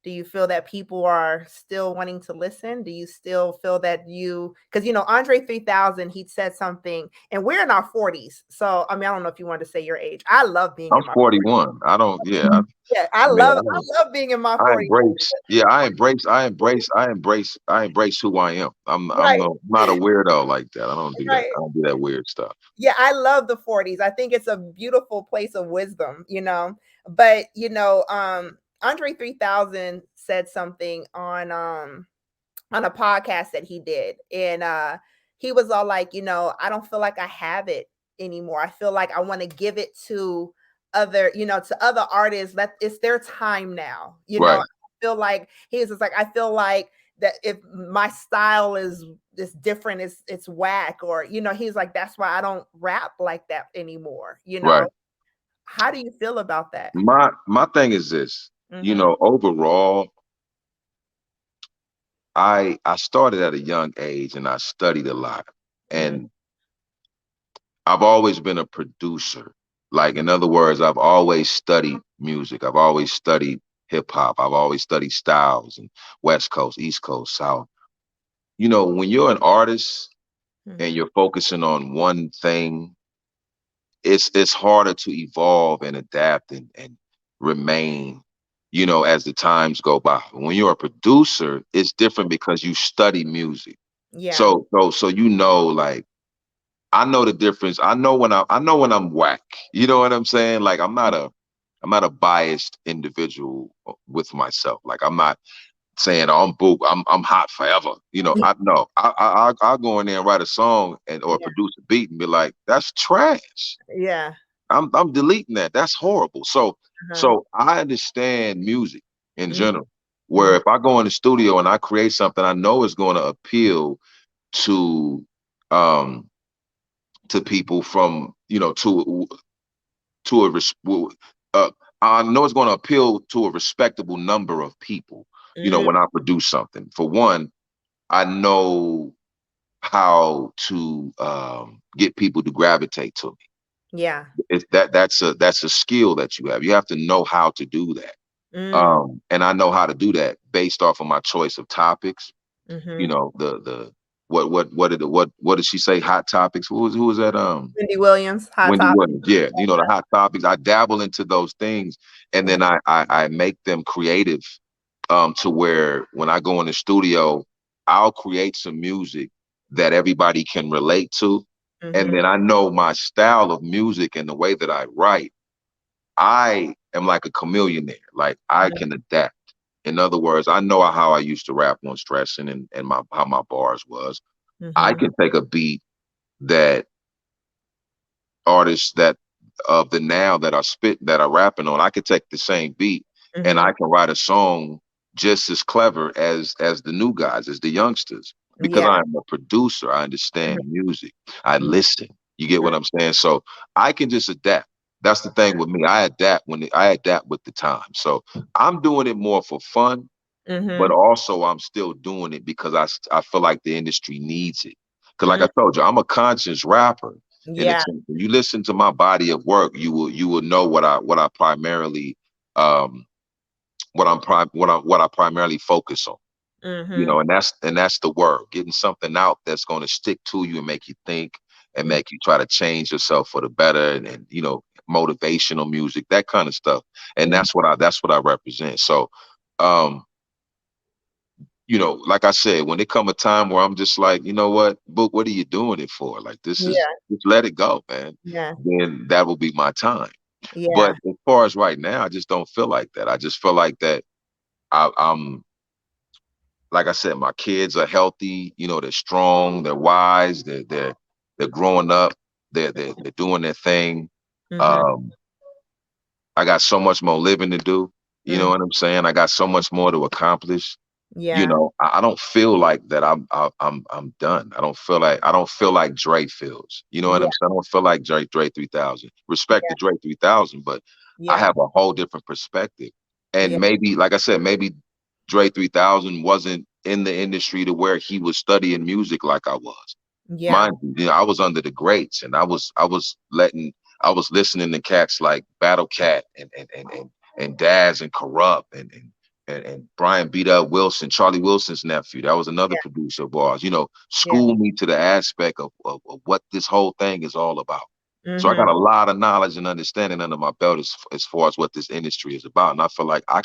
[SPEAKER 1] Do you feel that people are still wanting to listen? Do you still feel that you, because you know, Andre 3000, he said something, and we're in our 40s. So I mean, I don't know if you wanted to say your age. I love being
[SPEAKER 2] I'm
[SPEAKER 1] in my 40s.
[SPEAKER 2] 41. I don't, yeah.
[SPEAKER 1] Yeah,
[SPEAKER 2] I mean,
[SPEAKER 1] I love being in my
[SPEAKER 2] I
[SPEAKER 1] 40s.
[SPEAKER 2] embrace, yeah, I embrace who I am. I'm
[SPEAKER 1] Right,
[SPEAKER 2] not a weirdo like that. I don't do that.
[SPEAKER 1] right.
[SPEAKER 2] I don't do that weird stuff.
[SPEAKER 1] Yeah, I love the 40s. I think it's a beautiful place of wisdom, you know. But, you know, Andre 3000 said something on a podcast that he did. And he was all like, you know, I don't feel like I have it anymore. I feel like I want to give it to other, you know, to other artists. That it's their time now. You know,
[SPEAKER 2] Right,
[SPEAKER 1] I feel like he was just like, I feel like that if my style is different, it's whack, or you know, he's like, that's why I don't rap like that anymore. You
[SPEAKER 2] right.
[SPEAKER 1] know, how do you feel about that?
[SPEAKER 2] My thing is this,
[SPEAKER 1] Mm-hmm.
[SPEAKER 2] overall, I started at a young age and I studied a lot.
[SPEAKER 1] Mm-hmm.
[SPEAKER 2] And I've always been a producer. Like, in other words, I've always studied music. I've always studied hip hop. I've always studied styles and West Coast, East Coast, South. When you're an artist and
[SPEAKER 1] Mm-hmm.
[SPEAKER 2] you're focusing on one thing, it's harder to evolve and adapt and remain, as the times go by. When you're a producer, it's different because you study music.
[SPEAKER 1] Yeah.
[SPEAKER 2] So like, I know the difference. I know when I'm whack. You know what I'm saying? Like, I'm not a biased individual with myself. Like, I'm not saying, oh, I'm book, I'm hot forever. I know. I'll go in there and write a song or
[SPEAKER 1] Yeah.
[SPEAKER 2] produce a beat and be like, that's trash.
[SPEAKER 1] Yeah.
[SPEAKER 2] I'm deleting that. That's horrible. So
[SPEAKER 1] Uh-huh.
[SPEAKER 2] so I understand music in
[SPEAKER 1] Mhm.
[SPEAKER 2] general. Where
[SPEAKER 1] Mhm.
[SPEAKER 2] if I go in the studio and I create something I know is going to appeal to um to people from to a uh, I know it's going to appeal to a respectable number of people.
[SPEAKER 1] Mhm.
[SPEAKER 2] When I produce something, for one, I know how to get people to gravitate to me.
[SPEAKER 1] Yeah.
[SPEAKER 2] That's a skill that you have. You have to know how to do that.
[SPEAKER 1] Mm.
[SPEAKER 2] And I know how to do that based off of my choice of topics.
[SPEAKER 1] Mhm.
[SPEAKER 2] The what did she say? Hot topics. Who was that?
[SPEAKER 1] Wendy Williams, Hot
[SPEAKER 2] Wendy
[SPEAKER 1] Topic.
[SPEAKER 2] Williams. Yeah, the hot topics. I dabble into those things, and
[SPEAKER 1] Yeah.
[SPEAKER 2] then I make them creative, to where when I go in the studio, I'll create some music that everybody can relate to, and
[SPEAKER 1] Mhm.
[SPEAKER 2] then I know my style of music and the way that I write. I am like a chameleon there. Like, I
[SPEAKER 1] Mhm.
[SPEAKER 2] can adapt. In other words, I know how I used to rap on Stressing and how my bars was. I
[SPEAKER 1] Mhm.
[SPEAKER 2] can take a beat that artists that of the now that are rapping on. I could take the same beat and
[SPEAKER 1] Mhm.
[SPEAKER 2] I can write a song just as clever as the new guys, as the youngsters, because
[SPEAKER 1] Yeah.
[SPEAKER 2] I'm a producer. I understand
[SPEAKER 1] Mhm.
[SPEAKER 2] music. I
[SPEAKER 1] Mhm.
[SPEAKER 2] listen. You get what I'm saying? So I can just adapt. That's the thing with me. I adapt with the time. So I'm doing it more for fun, but
[SPEAKER 1] Mhm.
[SPEAKER 2] also I'm still doing it because I feel like the industry needs it. Because, like
[SPEAKER 1] Mm.
[SPEAKER 2] I told you, I'm a conscious rapper. And
[SPEAKER 1] Yeah.
[SPEAKER 2] it's when you listen to my body of work, you will know what I primarily what I primarily focus on.
[SPEAKER 1] Mhm.
[SPEAKER 2] And that's the word, getting something out that's going to stick to you and make you think and
[SPEAKER 1] Mm.
[SPEAKER 2] make you try to change yourself for the better, and motivational music, that kind of stuff. And
[SPEAKER 1] Mhm.
[SPEAKER 2] that's what I represent. So, um like I said, when it come a time where I'm just like, you know what, Book, what are you doing it for? Like,
[SPEAKER 1] Yeah.
[SPEAKER 2] just let it go, man.
[SPEAKER 1] Yeah.
[SPEAKER 2] Then that will be my time. But
[SPEAKER 1] Yeah.
[SPEAKER 2] as far as right now, I just don't feel like that. I just feel like that I'm, like I said, my kids are healthy. They're strong, they're wise, they're growing up, they're doing their thing.
[SPEAKER 1] Mhm.
[SPEAKER 2] Um, I got so much more living to do. You know
[SPEAKER 1] Mhm.
[SPEAKER 2] what I'm saying? I got so much more to accomplish. You
[SPEAKER 1] Yeah.
[SPEAKER 2] know, I don't feel like that I'm done. I don't feel like Dre feels. You know what
[SPEAKER 1] Yeah.
[SPEAKER 2] I'm saying? I don't feel like Dre 3000. Respect
[SPEAKER 1] Yeah.
[SPEAKER 2] to Dre 3000, but I
[SPEAKER 1] Yeah.
[SPEAKER 2] have a whole different perspective.
[SPEAKER 1] Yeah.
[SPEAKER 2] And maybe, like I said, maybe Dre 3000 wasn't in the industry to where he was studying music like I was.
[SPEAKER 1] Yeah.
[SPEAKER 2] Mind you, you know, I was under the greats, and I was listening to cats like Battle Cat and Daz and Corrupt and Brian Beat Up Wilson, Charlie Wilson's nephew. That was another
[SPEAKER 1] Yeah.
[SPEAKER 2] producer of ours. You know,
[SPEAKER 1] Yeah.
[SPEAKER 2] school me to the aspect of what this whole thing is all about. So I
[SPEAKER 1] Mm-hmm.
[SPEAKER 2] got a lot of knowledge and understanding under my belt as far as what this industry is about. And I feel like I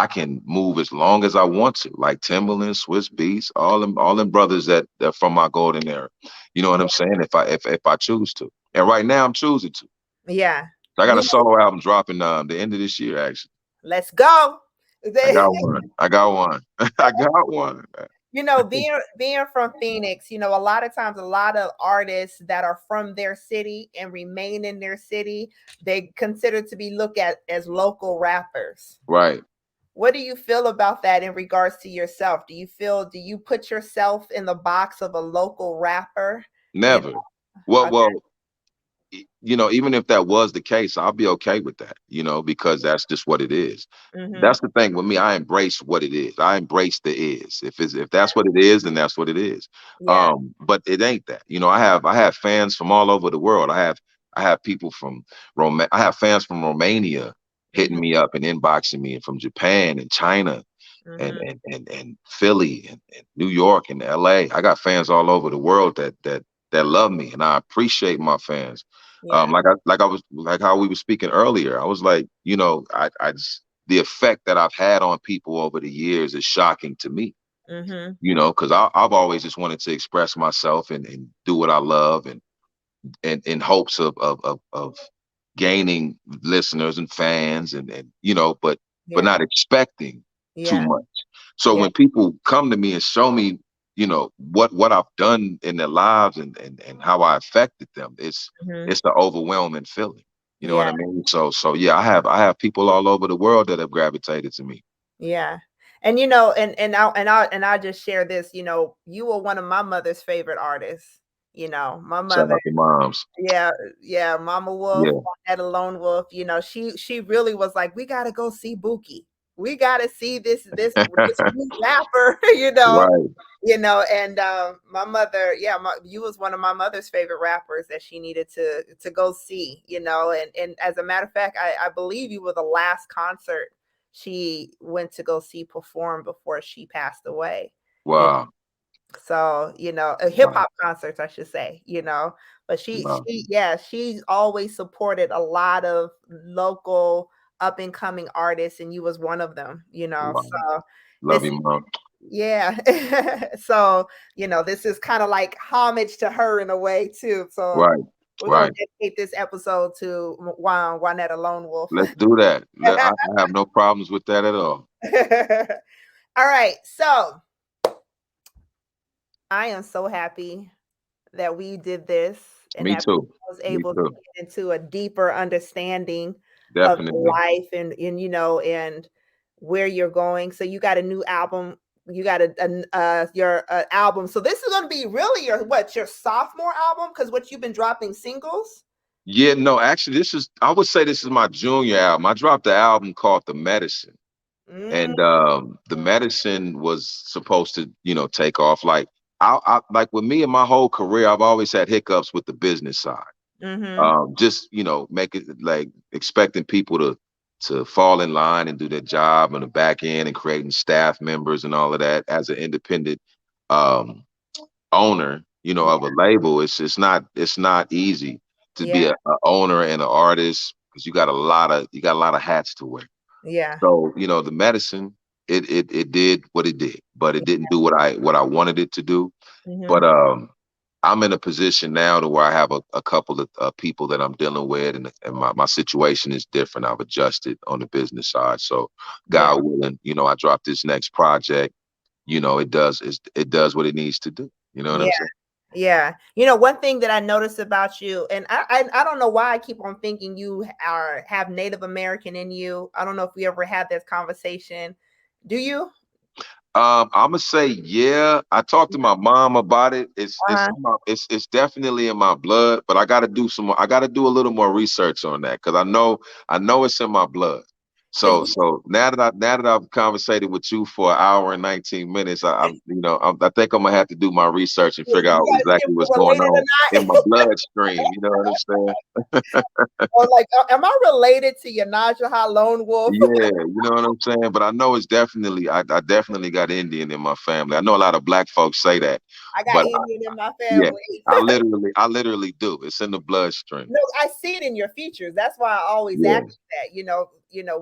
[SPEAKER 2] can move as long as I want to, like Timberland, Swiss Beats, all them brothers that from my golden era. You know what I'm saying? If I choose to. And right now I'm choosing to.
[SPEAKER 1] Yeah.
[SPEAKER 2] So I got
[SPEAKER 1] You
[SPEAKER 2] a
[SPEAKER 1] know,
[SPEAKER 2] solo album dropping the end of this year, actually.
[SPEAKER 1] let's go.
[SPEAKER 2] I got one. I got one. I got one.
[SPEAKER 1] You know, being from Phoenix, you know, a lot of times a lot of artists that are from their city and remain in their city, they consider to be looked at as local rappers.
[SPEAKER 2] Right.
[SPEAKER 1] What do you feel about that in regards to yourself? Do you put yourself in the box of a local rapper? You
[SPEAKER 2] Never.
[SPEAKER 1] know,
[SPEAKER 2] Well,
[SPEAKER 1] okay.
[SPEAKER 2] well, you know, even if that was the case, I'll be okay with that, you know, because that's just what it is.
[SPEAKER 1] Mm-hmm.
[SPEAKER 2] That's the thing with me. I embrace what it is. I embrace the is. If that's what it is, then that's what it is.
[SPEAKER 1] Yeah.
[SPEAKER 2] But it ain't that. You know, I have fans from all over the world. I have people from I have fans from Romania hitting
[SPEAKER 1] Mm-hmm.
[SPEAKER 2] me up and inboxing me, and from Japan and China
[SPEAKER 1] Mm-hmm.
[SPEAKER 2] and Philly and New York and LA. I got fans all over the world that love me, and I appreciate my fans.
[SPEAKER 1] Yeah.
[SPEAKER 2] Like how we were speaking earlier. I was like, you know, I just, the effect that I've had on people over the years is shocking to me.
[SPEAKER 1] Mm-hmm.
[SPEAKER 2] You know, because I've always just wanted to express myself and do what I love, and in hopes of gaining listeners and fans, and you know, but
[SPEAKER 1] Yeah.
[SPEAKER 2] not expecting too
[SPEAKER 1] Yeah.
[SPEAKER 2] much. So
[SPEAKER 1] Yeah.
[SPEAKER 2] when people come to me and show me, you know, what I've done in their lives, and how I affected them,
[SPEAKER 1] Mm-hmm.
[SPEAKER 2] it's the overwhelming feeling. You know what
[SPEAKER 1] Yeah.
[SPEAKER 2] I mean? So yeah, I have people all over the world that have gravitated to me.
[SPEAKER 1] Yeah. And you know, and I'll just share this, you know, you were one of my mother's favorite artists. You know, my
[SPEAKER 2] Shout
[SPEAKER 1] mother,
[SPEAKER 2] out to moms.
[SPEAKER 1] yeah, yeah, Mama Wolf,
[SPEAKER 2] Yeah,
[SPEAKER 1] had a lone wolf, you know, she really was like, we gotta go see Buki. We gotta see this new rapper,
[SPEAKER 2] right.
[SPEAKER 1] you know, and my mother, yeah, you was one of my mother's favorite rappers that she needed to go see, you know, and as a matter of fact, I believe you were the last concert she went to go see perform before she passed away. You
[SPEAKER 2] Wow.
[SPEAKER 1] so, you know, hip
[SPEAKER 2] Wow.
[SPEAKER 1] hop concerts, I should say, you know, but
[SPEAKER 2] Wow.
[SPEAKER 1] yeah, she's always supported a lot of local up and coming artists, and you was one of them, you know.
[SPEAKER 2] Wow.
[SPEAKER 1] So
[SPEAKER 2] Love
[SPEAKER 1] this,
[SPEAKER 2] you, mom.
[SPEAKER 1] yeah. So, you know, this is kind of like homage to her in a way too. So
[SPEAKER 2] Right.
[SPEAKER 1] we're gonna
[SPEAKER 2] Right.
[SPEAKER 1] dedicate this episode to Juanetta Lone Wolf.
[SPEAKER 2] Let's do that. I have no problems with that at all.
[SPEAKER 1] All right, so I am so happy that we did this and
[SPEAKER 2] Me
[SPEAKER 1] that
[SPEAKER 2] too.
[SPEAKER 1] I was
[SPEAKER 2] Me
[SPEAKER 1] able to
[SPEAKER 2] too.
[SPEAKER 1] get into a deeper understanding of your
[SPEAKER 2] Definitely.
[SPEAKER 1] life and you know and where you're going. So you got a new album. You got your album. So this is going to be really your sophomore album because what you've been dropping singles.
[SPEAKER 2] Yeah, no, actually, I would say this is my junior album. I dropped the album called The Medicine.
[SPEAKER 1] Mm,
[SPEAKER 2] And The Medicine was supposed to, you know, take off. Like I like with me and my whole career, I've always had hiccups with the business side.
[SPEAKER 1] mm-hmm.
[SPEAKER 2] Just, you know, make it like expecting people to fall in line and do their job on the back end, and creating staff members and all of that as an independent um owner, you know,
[SPEAKER 1] Yeah,
[SPEAKER 2] of a label. It's not easy to be
[SPEAKER 1] yeah,
[SPEAKER 2] a owner and an artist, because you got a lot of hats to wear.
[SPEAKER 1] yeah,
[SPEAKER 2] So, you know, The Medicine, it did what it did, but it didn't do what I wanted it to do.
[SPEAKER 1] mm-hmm.
[SPEAKER 2] But I'm in a position now to where I have a couple of people that I'm dealing with, and my situation is different. I've adjusted on the business side. So
[SPEAKER 1] Yeah,
[SPEAKER 2] God willing, you know, I drop this next project, you know, it does what it needs to do. You know what
[SPEAKER 1] yeah.
[SPEAKER 2] I'm saying?
[SPEAKER 1] Yeah. You know, one thing that I noticed about you, and I don't know why I keep on thinking you have Native American in you. I don't know if we ever had this conversation. Do you?
[SPEAKER 2] I'm gonna say yeah. I talked to my mom about it.
[SPEAKER 1] Uh-huh.
[SPEAKER 2] It's definitely in my blood, but I got to do some. I got to do a little more research on that because I know it's in my blood.
[SPEAKER 1] Because
[SPEAKER 2] So now that I've conversated with you for an hour and 19 minutes, I think I'm gonna have to do my research and figure
[SPEAKER 1] you
[SPEAKER 2] out
[SPEAKER 1] gotta see if
[SPEAKER 2] exactly what's
[SPEAKER 1] we're
[SPEAKER 2] going
[SPEAKER 1] related
[SPEAKER 2] on
[SPEAKER 1] or
[SPEAKER 2] in
[SPEAKER 1] not.
[SPEAKER 2] my bloodstream. You know what I'm saying?
[SPEAKER 1] Or like, am I related to your Najaha lone wolf?
[SPEAKER 2] Yeah, you know what I'm saying? But I know it's definitely I definitely got Indian in my family. I know a lot of black folks say that,
[SPEAKER 1] I got
[SPEAKER 2] but
[SPEAKER 1] Indian in my
[SPEAKER 2] yeah,
[SPEAKER 1] family.
[SPEAKER 2] I literally do. It's in the bloodstream.
[SPEAKER 1] No, I see it in your features. That's why I always ask
[SPEAKER 2] Yeah,
[SPEAKER 1] that.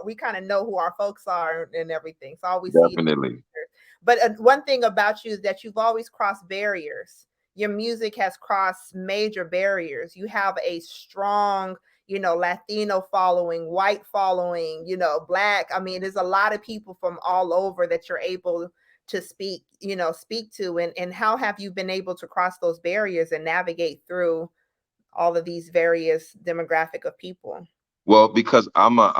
[SPEAKER 1] We kind of know who our folks are and everything. So I always see it.
[SPEAKER 2] definitely.
[SPEAKER 1] But one thing about you is that you've always crossed barriers. Your music has crossed major barriers. You have a strong, Latino following, white following, black. I mean, there's a lot of people from all over that you're able to speak to. And how have you been able to cross those barriers and navigate through all of these various demographic of people?
[SPEAKER 2] Well, because I'm an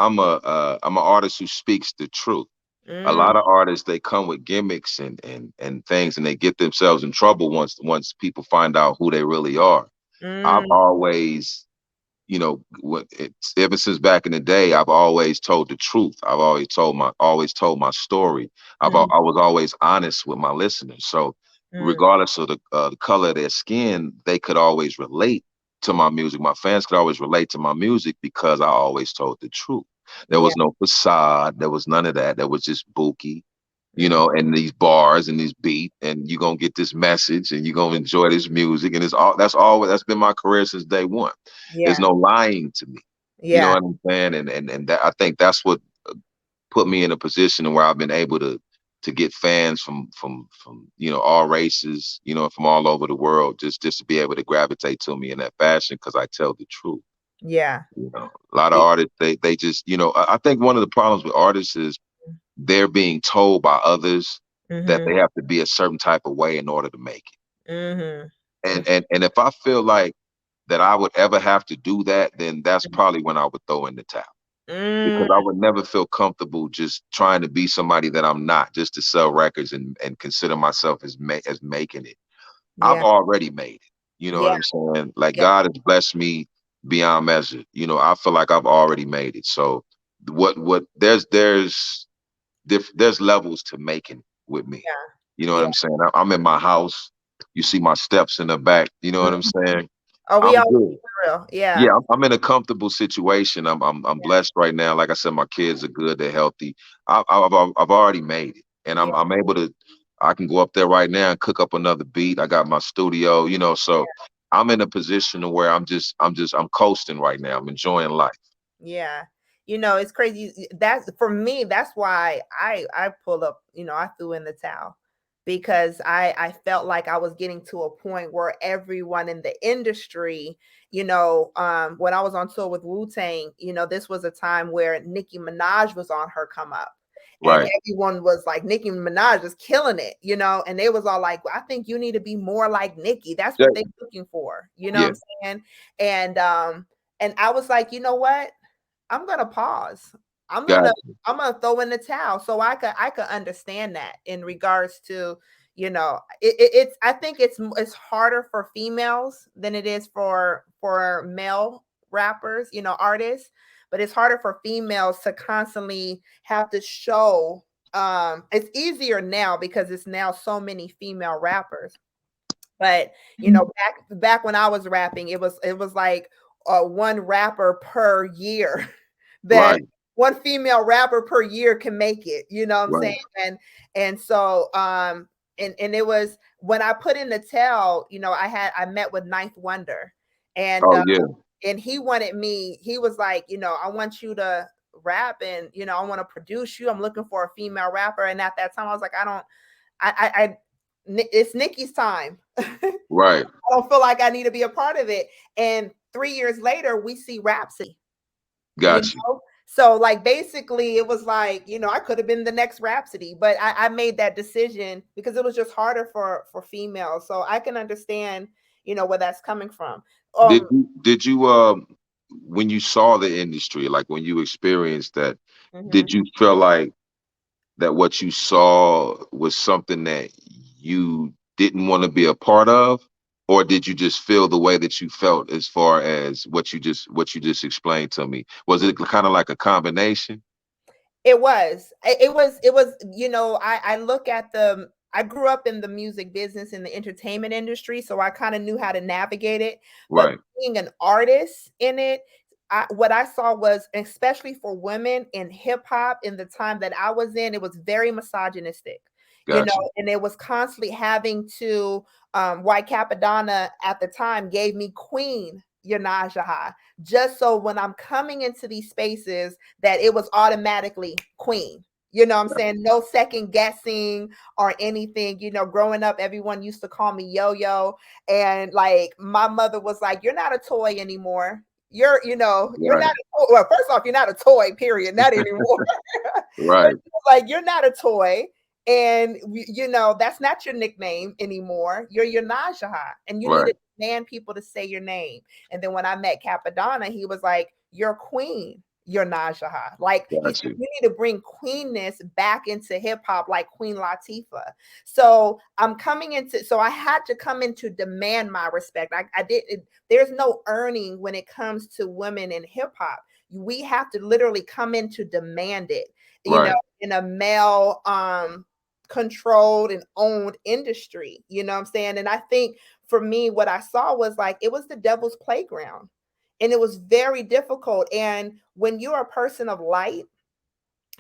[SPEAKER 2] artist who speaks the truth. A
[SPEAKER 1] Mm,
[SPEAKER 2] lot of artists they come with gimmicks and things, and they get themselves in trouble once people find out who they really are. I've
[SPEAKER 1] mm,
[SPEAKER 2] always ever since back in the day, I've always told the truth. I've always told my story.
[SPEAKER 1] mm,
[SPEAKER 2] I was always honest with my listeners. So
[SPEAKER 1] mm,
[SPEAKER 2] regardless of the color of their skin, they could always relate to my music. My fans could always relate to my music because I always told the truth. There
[SPEAKER 1] yeah.
[SPEAKER 2] was no facade. There was none of that. There was just Buki,
[SPEAKER 1] Mm,
[SPEAKER 2] and these bars and these beat, and you're gonna get this message and you're gonna enjoy this music. And that's been my career since day one. There's
[SPEAKER 1] yeah.
[SPEAKER 2] no lying to me. You know
[SPEAKER 1] Yeah.
[SPEAKER 2] what I'm saying? And that I think that's what put me in a position where I've been able to get fans from all races, from all over the world, just to be able to gravitate to me in that fashion because I tell the truth.
[SPEAKER 1] Yeah.
[SPEAKER 2] A lot of
[SPEAKER 1] Yeah.
[SPEAKER 2] artists they just I think one of the problems with artists is they're being told by others that
[SPEAKER 1] Mhm.
[SPEAKER 2] they have to be a certain type of way in order to make
[SPEAKER 1] Mhm.
[SPEAKER 2] it.
[SPEAKER 1] Mm,
[SPEAKER 2] And if I feel like that I would ever have to do that, then that's probably when I would throw in the towel.
[SPEAKER 1] mm,
[SPEAKER 2] Because I would never feel comfortable just trying to be somebody that I'm not, just to sell records and consider myself as making it. I've
[SPEAKER 1] yeah.
[SPEAKER 2] already made it. You know what
[SPEAKER 1] Yeah.
[SPEAKER 2] I'm saying? Like
[SPEAKER 1] Yeah.
[SPEAKER 2] God has blessed me beyond measure. I feel like I've already made it. So what there's levels to making with me.
[SPEAKER 1] Yeah.
[SPEAKER 2] You know what
[SPEAKER 1] Yeah.
[SPEAKER 2] I'm saying? I'm in my house. You see my steps in the back. You know what I'm
[SPEAKER 1] Mhm.
[SPEAKER 2] saying?
[SPEAKER 1] Oh, we
[SPEAKER 2] I'm
[SPEAKER 1] all
[SPEAKER 2] good.
[SPEAKER 1] for real.
[SPEAKER 2] Yeah,
[SPEAKER 1] Yeah.
[SPEAKER 2] I'm in a comfortable situation. I'm blessed right now. Like I said, my kids are good. They're healthy. I've already made it, and
[SPEAKER 1] Yeah.
[SPEAKER 2] I'm able to. I can go up there right now and cook up another beat. I got my studio. So I'm in a position where I'm coasting right now. I'm enjoying life.
[SPEAKER 1] Yeah. It's crazy. That's for me, that's why I pull up, I threw in the towel because I felt like I was getting to a point where everyone in the industry, when I was on tour with Wu-Tang, this was a time where Nicki Minaj was on her come up. And
[SPEAKER 2] Right.
[SPEAKER 1] everyone was like, Nicki Minaj is killing it, and they was all like, well, I think you need to be more like Nicki. That's
[SPEAKER 2] Yeah.
[SPEAKER 1] what they're looking for. You know what
[SPEAKER 2] Yeah.
[SPEAKER 1] I'm saying? And I was like, you know what? I'm gonna pause. I'm
[SPEAKER 2] Got
[SPEAKER 1] gonna
[SPEAKER 2] you.
[SPEAKER 1] I'm gonna throw in the towel so I could understand that in regards to it's I think it's harder for females than it is for male rappers, artists, but it's harder for females to constantly have to show. It's easier now because it's now so many female rappers, but back when I was rapping, it was like one rapper per year that
[SPEAKER 2] Right.
[SPEAKER 1] one female rapper per year can make it. You know what I'm saying?
[SPEAKER 2] Right.
[SPEAKER 1] And so and it was when I put in the tell, I met with Ninth Wonder, and
[SPEAKER 2] Oh yeah.
[SPEAKER 1] and he wanted me. He was like, I want you to rap, and I want to produce you. I'm looking for a female rapper, and at that time, I was like, I don't. I it's Nikki's time. I
[SPEAKER 2] Right.
[SPEAKER 1] don't feel like I need to be a part of it. And 3 years later, we see Rhapsody, you
[SPEAKER 2] Got you.
[SPEAKER 1] know? So like basically it was like, I could have been the next Rhapsody, but I made that decision because it was just harder for females. So I can understand, where that's coming from.
[SPEAKER 2] Did
[SPEAKER 1] Um
[SPEAKER 2] you did you when you saw the industry, like when you experienced that,
[SPEAKER 1] mhm.
[SPEAKER 2] did you feel like that what you saw was something that you didn't want to be a part of, or did you just feel the way that you felt as far as what you just explained to me? Was it kind of like a combination?
[SPEAKER 1] It was. It was, I look at I grew up in the music business in the entertainment industry, so I kind of knew how to navigate it. But
[SPEAKER 2] Right,
[SPEAKER 1] being an artist in it, what I saw was, especially for women in hip hop in the time that I was in, it was very misogynistic,
[SPEAKER 2] gotcha.
[SPEAKER 1] and it was constantly having to, White Capadonna at the time gave me Queen Yanajaha, just so when I'm coming into these spaces that it was automatically Queen. You know what I'm saying? No second guessing or anything. Growing up, everyone used to call me Yo Yo. And like my mother was like, "You're not a toy anymore. You're
[SPEAKER 2] Right,
[SPEAKER 1] not well, first off, you're not a toy, period, not anymore." But
[SPEAKER 2] right,
[SPEAKER 1] she was like, "You're not a toy. And that's not your nickname anymore. You're your Najaha. And you need
[SPEAKER 2] right.
[SPEAKER 1] to demand people to say your name." And then when I met Capadonna, he was like, "You're queen. You're Najaha." Like he said,
[SPEAKER 2] Gotcha.
[SPEAKER 1] "You need to bring queenness back into hip hop, like Queen Latifah." So so I had to come in to demand my respect. I did. There's no earning when it comes to women in hip hop. We have to literally come in to demand it.
[SPEAKER 2] Right,
[SPEAKER 1] In a male controlled and owned industry. You know what I'm saying? And I think for me, what I saw was like it was the devil's playground. And it was very difficult. And when you're a person of light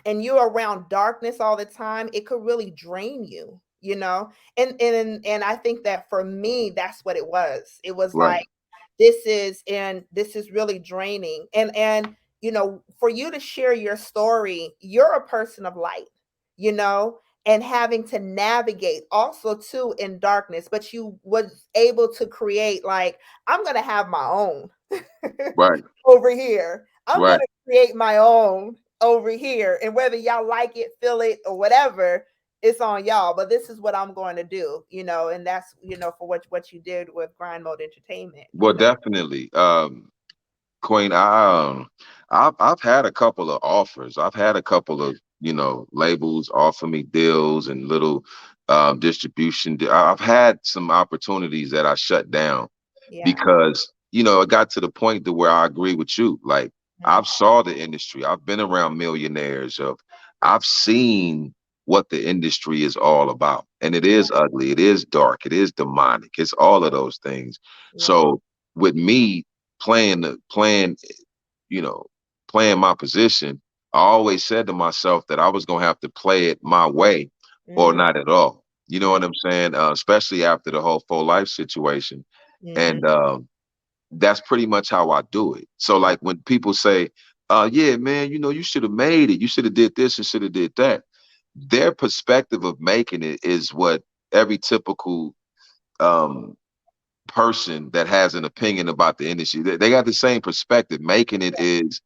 [SPEAKER 1] and you're around darkness all the time, it could really drain you. And I think that for me, that's what it was. It was
[SPEAKER 2] right,
[SPEAKER 1] like this is really draining. And for you to share your story, you're a person of light, you know, and having to navigate also too in darkness, but you was able to create like, I'm gonna have my own
[SPEAKER 2] right,
[SPEAKER 1] over here. I'm
[SPEAKER 2] right.
[SPEAKER 1] gonna create my own over here. And whether y'all like it, feel it, or whatever, it's on y'all. But this is what I'm going to do. And that's for what you did with Grind Mode Entertainment,
[SPEAKER 2] Well, definitely. Queen, I've had a couple of offers. I've had a couple of labels offer me deals and little distribution. I've had some opportunities that I shut down
[SPEAKER 1] Yeah.
[SPEAKER 2] because it got to the point to where I agree with you. Like
[SPEAKER 1] Mhm.
[SPEAKER 2] I've saw the industry. I've been around millionaires. I've seen what the industry is all about, and it
[SPEAKER 1] Yeah.
[SPEAKER 2] is ugly. It is dark. It is demonic. It's all of those things.
[SPEAKER 1] Yeah.
[SPEAKER 2] So with me playing, you know, playing my position, I always said to myself that I was gonna have to play it my way or
[SPEAKER 1] Mm,
[SPEAKER 2] not at all. You know
[SPEAKER 1] yeah.
[SPEAKER 2] what I'm saying? Especially after the whole full life situation.
[SPEAKER 1] Hmm.
[SPEAKER 2] And that's pretty much how I do it. So like when people say, yeah, man, you should have made it. You should have did this and should have did that. Their perspective of making it is what every typical um person that has an opinion about the industry. They got the same perspective. Making it is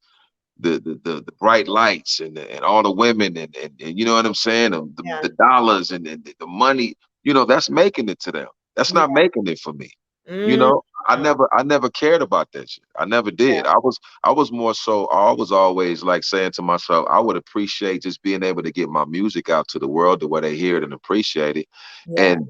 [SPEAKER 2] the bright lights and all the women and you know what I'm saying?
[SPEAKER 1] Yeah.
[SPEAKER 2] The dollars and the money, that's making it to them. That's
[SPEAKER 1] Yeah.
[SPEAKER 2] not making it for me. You
[SPEAKER 1] Mm,
[SPEAKER 2] know, I never cared about that shit. I never did. I was more so I was always like saying to myself, I would appreciate just being able to get my music out to the world the way they hear it and appreciate it.
[SPEAKER 1] yeah.
[SPEAKER 2] And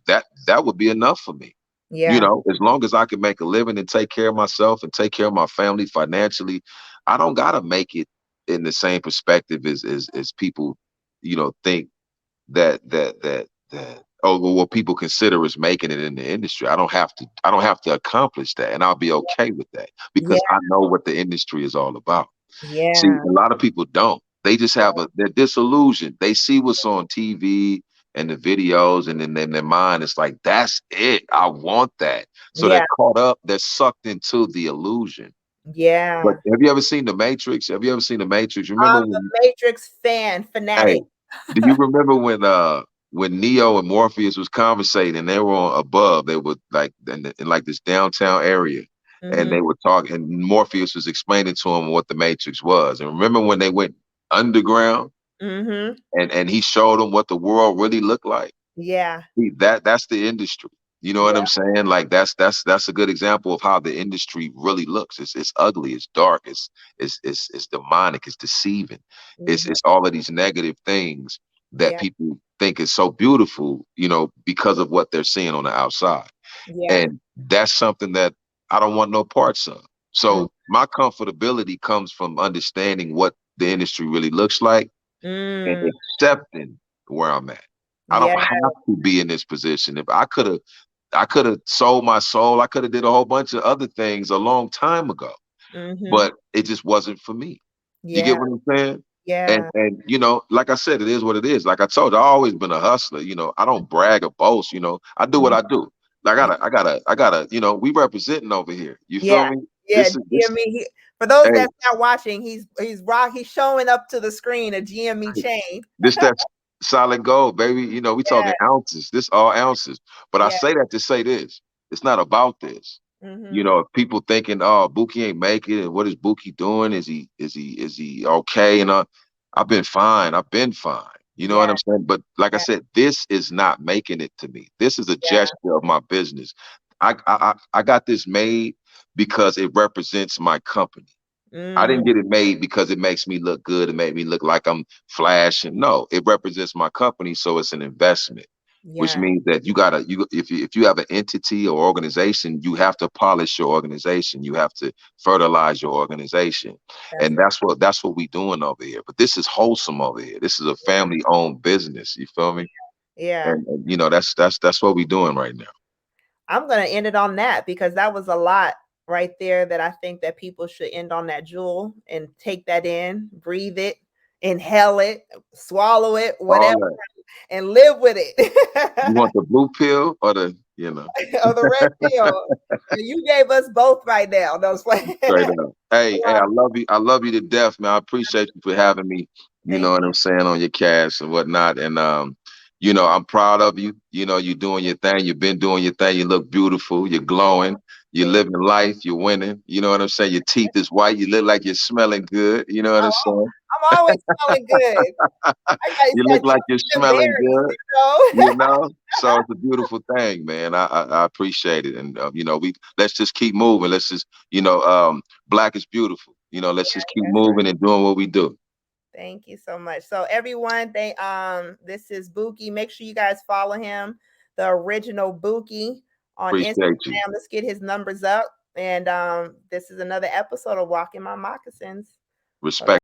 [SPEAKER 2] that would be enough for me.
[SPEAKER 1] Yeah.
[SPEAKER 2] As long as I can make a living and take care of myself and take care of my family financially, I don't gotta make it in the same perspective as people, think that oh well, what people consider as making it in the industry. I don't have to accomplish that, and I'll be okay with that
[SPEAKER 1] Yeah.
[SPEAKER 2] because I know what the industry is all about. See,
[SPEAKER 1] Yeah.
[SPEAKER 2] a lot of people don't. They just they're disillusioned. They see what's on TV and the videos, and in their mind, it's like, that's it. I want that. So they're
[SPEAKER 1] Yeah.
[SPEAKER 2] caught up, they're sucked into the illusion. But
[SPEAKER 1] Yeah.
[SPEAKER 2] have you ever seen The Matrix? Have you ever seen The Matrix? Remember
[SPEAKER 1] I'm a
[SPEAKER 2] when,
[SPEAKER 1] Matrix fan,
[SPEAKER 2] hey,
[SPEAKER 1] fanatic.
[SPEAKER 2] do you remember when Neo and Morpheus was conversating and they were on above, they were like in like this downtown area and
[SPEAKER 1] Hmm.
[SPEAKER 2] they were talking and Morpheus was explaining to him what the Matrix was. And remember when they went underground
[SPEAKER 1] Hmm.
[SPEAKER 2] and he showed them what the world really looked like?
[SPEAKER 1] Yeah.
[SPEAKER 2] See, that's the industry. You know what I'm saying? Like that's a good example of how the industry really looks. It's ugly, it's dark, it's demonic, it's deceiving. It's all of these negative things that
[SPEAKER 1] Yeah.
[SPEAKER 2] people think is so beautiful, you know, because of what they're seeing on the outside.
[SPEAKER 1] Yeah.
[SPEAKER 2] And that's something that I don't want no parts of.
[SPEAKER 1] Mm.
[SPEAKER 2] So my comfortability comes from understanding what the industry really looks like and
[SPEAKER 1] Mm.
[SPEAKER 2] accepting where I'm at. I don't
[SPEAKER 1] Yeah.
[SPEAKER 2] have to be in this position. If I could have sold my soul. I could have did a whole bunch of other things a long time ago,
[SPEAKER 1] Mm-hmm.
[SPEAKER 2] but it just wasn't for me. You
[SPEAKER 1] Yeah.
[SPEAKER 2] get what I'm saying?
[SPEAKER 1] Yeah.
[SPEAKER 2] And you know, like I said, it is what it is. Like I told you, I've always been a hustler. You know, I don't brag or boast. You know, I do what
[SPEAKER 1] Mhm.
[SPEAKER 2] I do. I gotta. You know, we representing over here. You
[SPEAKER 1] Yeah.
[SPEAKER 2] feel me?
[SPEAKER 1] Yeah.
[SPEAKER 2] This is this.
[SPEAKER 1] GME. For those
[SPEAKER 2] Hey,
[SPEAKER 1] that's not watching, he's showing up to the screen a GME chain.
[SPEAKER 2] this that solid gold, baby. You know, we
[SPEAKER 1] Yeah.
[SPEAKER 2] talking ounces. This all ounces. But I
[SPEAKER 1] Yeah.
[SPEAKER 2] say that to say this. It's not about this. You
[SPEAKER 1] Mm-hmm.
[SPEAKER 2] know, if people thinking, oh, Buki ain't make it, and what is Buki doing? Is he okay? And I've been fine. I've been fine. You know what
[SPEAKER 1] Yeah.
[SPEAKER 2] I'm saying? But like I
[SPEAKER 1] Yeah.
[SPEAKER 2] said, this is not making it to me. This is a
[SPEAKER 1] Yeah.
[SPEAKER 2] gesture of my business. I got this made because it represents my company. I
[SPEAKER 1] Mm.
[SPEAKER 2] didn't get it made because it makes me look good. It made me look like I'm flashing. No, it represents my company, so it's an investment, which
[SPEAKER 1] Yeah.
[SPEAKER 2] means that if you have an entity or organization, you have to polish your organization. You have to fertilize your organization,
[SPEAKER 1] That's
[SPEAKER 2] and
[SPEAKER 1] right.
[SPEAKER 2] that's what we doing over here. But this is wholesome over here. This is a family owned business. You feel me?
[SPEAKER 1] Yeah.
[SPEAKER 2] And you know that's what we doing right now.
[SPEAKER 1] I'm gonna end it on that because that was a lot right there that I think that people should end on that jewel and take that in, breathe it, inhale it, swallow it,
[SPEAKER 2] All
[SPEAKER 1] whatever,
[SPEAKER 2] that.
[SPEAKER 1] and live with
[SPEAKER 2] You
[SPEAKER 1] it.
[SPEAKER 2] want the blue pill or the
[SPEAKER 1] Or the red pill. You gave us both right now. Those play.
[SPEAKER 2] Straight up. Hey, I love you. I love you to death, man. I appreciate you for having me, you know
[SPEAKER 1] Thank
[SPEAKER 2] what I'm saying, on your cast and whatnot. And you know, I'm proud of you. You know, you're doing your thing. You've been doing your thing. You look beautiful. You're glowing. You're
[SPEAKER 1] thank
[SPEAKER 2] living life. You're winning. You know what I'm saying? Your teeth is white. You look like you're smelling good. You know what I'm
[SPEAKER 1] Oh,
[SPEAKER 2] saying?
[SPEAKER 1] I'm always smelling good. It's
[SPEAKER 2] You
[SPEAKER 1] that
[SPEAKER 2] look like you're
[SPEAKER 1] juice and
[SPEAKER 2] smelling
[SPEAKER 1] berries,
[SPEAKER 2] good.
[SPEAKER 1] you know.
[SPEAKER 2] You know, so it's a beautiful thing, man. I appreciate it, and you know, let's just keep moving. Let's just, you know, black is beautiful. You know, let's just keep
[SPEAKER 1] That's right.
[SPEAKER 2] moving and doing what we do.
[SPEAKER 1] Thank you so much. So everyone, this is Buki. Make sure you guys follow him, the original Buki on
[SPEAKER 2] Appreciate you.
[SPEAKER 1] Instagram. Let's get his numbers up. And this is another episode of Walking My Moccasins. Bye-bye.
[SPEAKER 2] Respect.